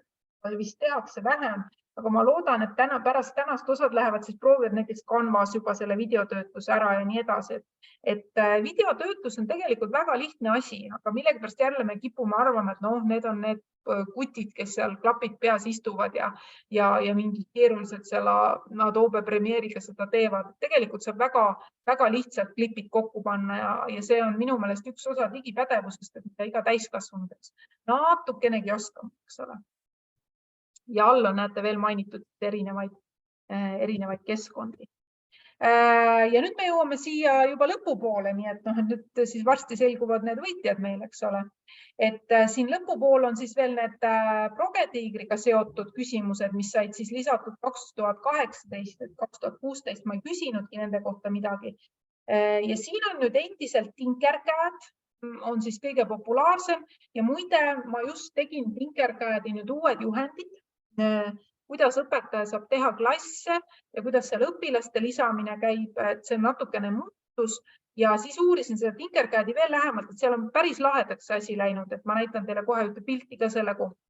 vist tehakse vähem, aga ma loodan, et pärast tänast osad lähevad, siis proovivad näiteks Canvas juba selle videotöötluse ära ja nii edasi. Et videotöötlus on tegelikult väga lihtne asi, aga millegipärast jälle me kipume arvama, et need on need kutid, kes seal klapid peas istuvad ja mingi keeruliselt seal Adobe Premiere'iga seda teevad. Tegelikult saab väga lihtsalt klipid kokku panna ja see on minu meelest üks osa digipädevusest, et iga täiskasvanud natukenegi oskama, eks ole. Ja all on näete veel mainitud erinevaid keskkondi. Ja nüüd me jõuame siia juba lõpupoole, nii et nüüd siis varsti selguvad need võitjad meil, eks ole. Et siin lõpupool on siis veel need Progetiigriga seotud küsimused, mis said siis lisatud 2018, 2016, ma ei küsinudki nende kohta midagi. Ja siin on nüüd endiselt Tinkercad, on siis kõige populaarsem ja muide, ma just tegin Tinkercadi nüüd uued juhendid, kuidas õpetaja saab teha klasse ja kuidas seal õpilaste lisamine käib, et see on natukene muutus ja siis uurisin seda Tinkercadi veel lähemalt, et seal on päris lahedaks asi läinud, et ma näitan teile kohe ühte pilti ka selle kohta.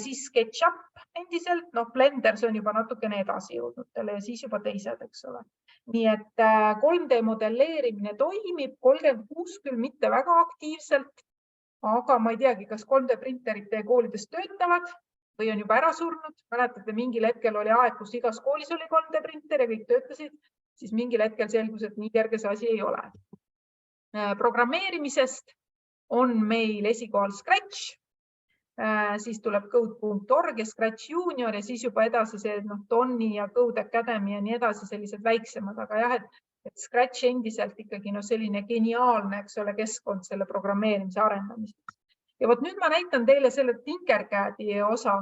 Siis SketchUp endiselt, Blender, see on juba natukene edasi jõudnud ja siis juba teised, eks ole. Nii et 3D modelleerimine toimib, 36 küll mitte väga aktiivselt, aga ma ei teagi, kas 3D printerid teie koolides töötavad või on juba ära surnud. Mäletate, mingil hetkel oli aeg, kus igas koolis oli 3D printer ja kõik töötasid, siis mingil hetkel selgus, et nii kerge see asi ei ole. Programmeerimisest on meil esikohal Scratch, siis tuleb Code.org ja Scratch Junior ja siis juba edasi see Tonni ja Code Academy ja nii edasi sellised väiksemad, aga jah, et Scratch endiselt ikkagi selline geniaalne, eks ole, keskkond selle programmeerimise arendamiseks. Ja nüüd ma näitan teile selle Tinkercadi osa,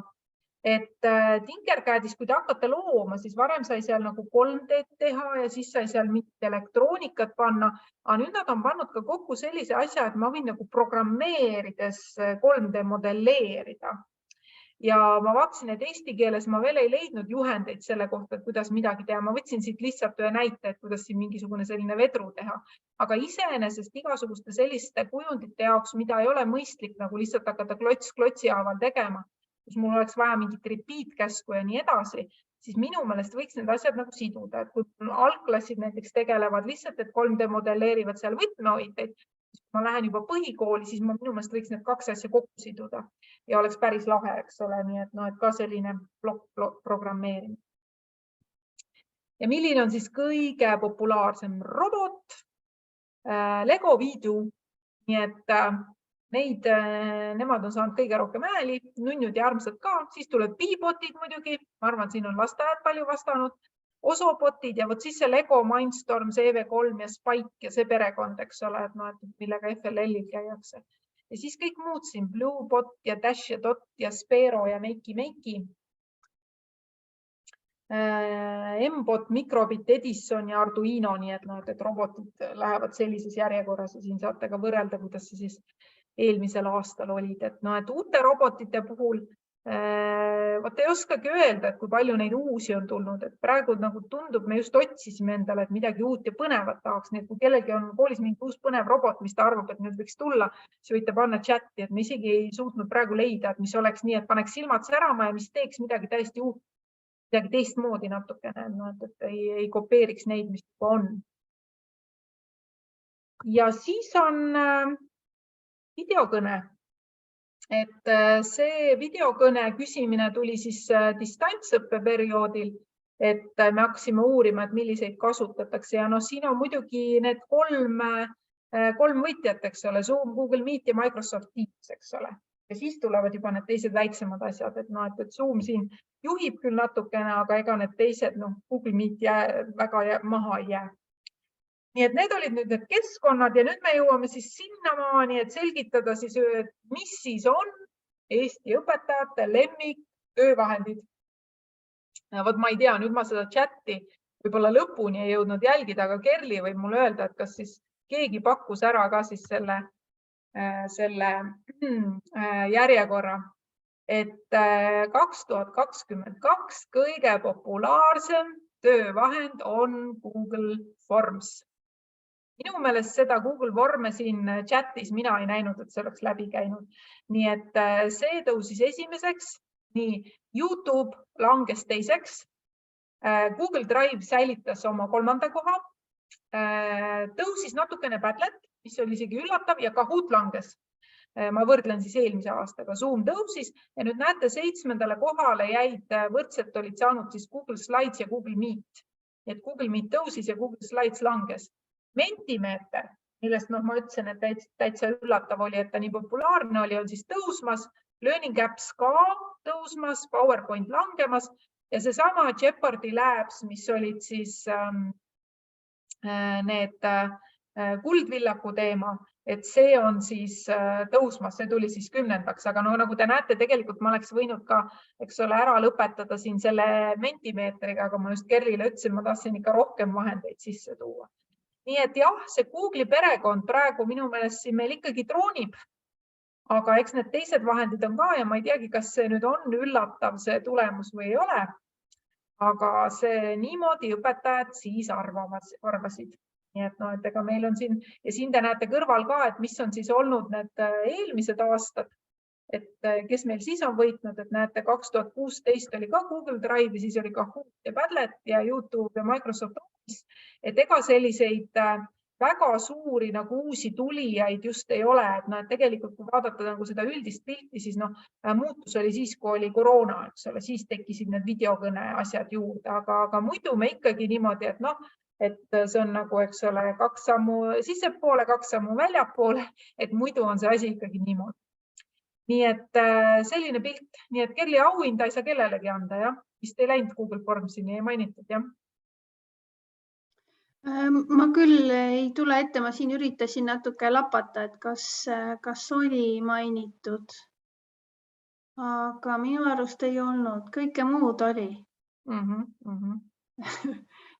et Tinkercadis, kui te hakkate looma, siis varem sai seal nagu 3D teha ja siis sai seal mingit elektroonikat panna, aga nüüd nad on pannud ka kokku sellise asja, et ma võin nagu programmeerides 3D modelleerida. ja ma vaatasin, et eesti keeles ma veel ei leidnud juhendeid selle kohta, et kuidas midagi teha. Ma võtsin siit lihtsalt ühe näite, et kuidas siin mingisugune selline vedru teha. Aga iseenesest igasuguste selliste kujundite jaoks, mida ei ole mõistlik nagu lihtsalt hakata klotsi haaval tegema, kus mul oleks vaja mingit repeat-käsku ja nii edasi, siis minu meelest võiks need asjad nagu siduda. Et kui algklassid näiteks tegelevad lihtsalt, et 3D modelleerivad seal võtmehoidjaid, ma lähen juba põhikooli, siis ma minu meelest võiks need kaks asja kokku siduda ja oleks päris lahe, eks ole. Nii et, et ka selline plokk programmeerimine. Ja milline on siis kõige populaarsem robot? Lego Vidu. Nii et nemad on saanud kõige rohkem hääli, nunnud ja armsad ka. Siis tuleb Beebotid muidugi. Ma arvan, siin on lasteajad palju vastanud. Osobotid ja võt siis see Lego, Mindstorm, CV3 ja Spike ja see perekond, eks ole, millega FLL-il käiakse. Ja siis kõik muud siin, Bluebot ja Dash ja Dot ja Spero ja Meiki. M-bot, Microbit, Edison ja Arduino, nii et robotid lähevad sellises järjekorras ja siin saate ka võrrelda, kuidas see siis eelmisel aastal olid. Et uute robotite puhul Vaat ei oskagi öelda, et kui palju neid uusi on tulnud, et praegu nagu tundub, me just otsisime endale, et midagi uut ja põnevat tahaks. Nii et kui kellelgi on koolis mingi uus põnev robot, mis ta arvab, et nüüd võiks tulla, siis võite panna chati, et me isegi ei suutnud praegu leida, et mis oleks nii, et paneks silmad särama ja mis teeks midagi täiesti uut, midagi teistmoodi natukene, et ei kopeeriks neid, mis juba on. Ja siis on videokõne. Et see videokõne küsimine tuli siis distantsõppe perioodil, et me hakkasime uurima, et milliseid kasutatakse. Ja siin on muidugi need kolm võitjat, eks ole, Zoom, Google Meet ja Microsoft Teams, eks ole. Ja siis tulevad juba need teised väiksemad asjad, et Zoom siin juhib küll natukene, aga ega need teised, Google Meet väga maha ei jää. Nii et need olid nüüd need keskkonnad ja nüüd me jõuame siis sinnamaani, et selgitada siis, mis siis on Eesti õpetajate lemmik töövahendid. Vot ma ei tea, nüüd ma seda chati võib-olla lõpuni ei jõudnud jälgida, aga Kerli võib mulle öelda, et kas siis keegi pakkus ära ka siis selle järjekorra, et 2022 kõige populaarsem töövahend on Google Forms. Minu meelest seda Google Vorme siin chatis mina ei näinud, et see oleks läbi käinud. Nii et see tõusis esimeseks, nii YouTube langes teiseks, Google Drive säilitas oma 3. koha, tõusis natukene Padlet, mis oli isegi üllatav ja Kahoot langes. Ma võrdlen siis eelmise aastaga, Zoom tõusis ja nüüd näete 7. kohale jäid võrdselt olid saanud siis Google Slides ja Google Meet. Et Google Meet tõusis ja Google Slides langes. Mentimeeter, millest ma ütlesin, et täitsa üllatav oli, et ta nii populaarne oli, on siis tõusmas, Learning Apps ka tõusmas, PowerPoint langemas ja seesama Jeopardy Labs, mis olid siis need kuldvillaku teema, et see on siis tõusmas, see tuli siis 10. Aga nagu te näete, tegelikult ma oleks võinud ka, eks ole, ära lõpetada siin selle Mentimeetriga, aga ma just Kerlile ütlesin, ma tahtsin ikka rohkem vahendeid sisse tuua. Nii et jah, see Google'i perekond praegu minu meelest siin meil ikkagi troonib, aga eks need teised vahendid on ka ja ma ei teagi, kas see nüüd on üllatav see tulemus või ei ole, aga see niimoodi õpetajad siis arvasid. Nii et ega meil on siin ja siin te näete kõrval ka, et mis on siis olnud need eelmised aastad, et kes meil siis on võitnud, et näete 2016 oli ka Google Drive ja siis oli Kahoot ja Padlet ja YouTube ja Microsoft Office, et ega selliseid väga suuri nagu uusi tulijaid just ei ole, et tegelikult kui vaadata nagu seda üldist pilti, siis muutus oli siis, kui oli koroona, eks ole, siis tekkisid need videokõne asjad juurde, aga muidu me ikkagi niimoodi, et see on nagu, eks ole, 2 sammu sissepoole, 2 sammu väljapoole, et muidu on see asi ikkagi niimoodi. Nii et selline pilt, nii et Kerli auhinda ei saa kellelegi anda, jah? Vist ei läinud Google Formsini, ei mainitud, jah? Ma küll ei tule ette, ma siin üritasin natuke lapata, et kas oli mainitud, aga minu arust ei olnud, kõike muud oli.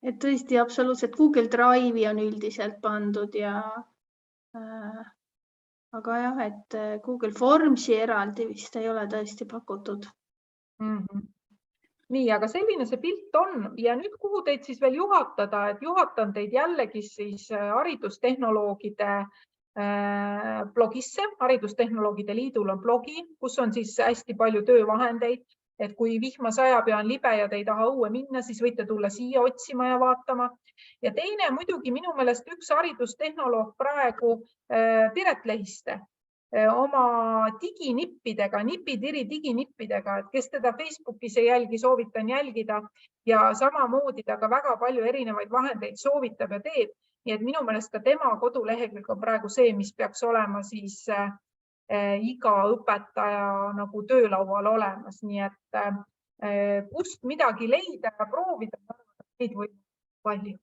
Et tõesti absoluutselt Google Drive'i on üldiselt pandud ja aga jah, et Google Formsi eraldi vist ei ole tõesti pakutud. Nii, aga selline see pilt on ja nüüd kuhu teid siis veel juhatada, et juhatan teid jällegi siis haridustehnoloogide blogisse. Haridustehnoloogide Liidul on blogi, kus on siis hästi palju töövahendeid, et kui vihma sajab ja on libe ja te ei taha õue minna, siis võite tulla siia otsima ja vaatama. Ja teine muidugi minu meelest üks haridustehnoloog praegu Piret Lehiste oma diginippidega, nipitiri diginippidega, et kes teda Facebookis ei jälgi, soovitan jälgida ja samamoodi ta ka väga palju erinevaid vahendeid soovitab ja teeb. Nii et minu meelest ka tema kodulehekülg on praegu see, mis peaks olema siis iga õpetaja nagu töölaual olemas. Nii et kust midagi leida ja proovida, neid võib palju.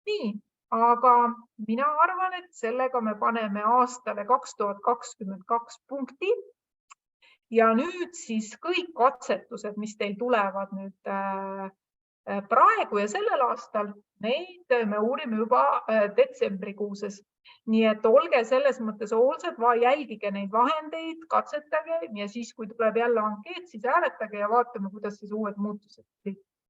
Nii. Aga mina arvan, et sellega me paneme aastale 2022 punkti ja nüüd siis kõik katsetused, mis teil tulevad nüüd praegu ja sellel aastal, neid me uurime juba detsembrikuuses. Nii et olge selles mõttes hoolsad, jälgige neid vahendeid, katsetage ja siis, kui tuleb jälle ankeet, siis hääletage ja vaatame, kuidas siis uued muutused.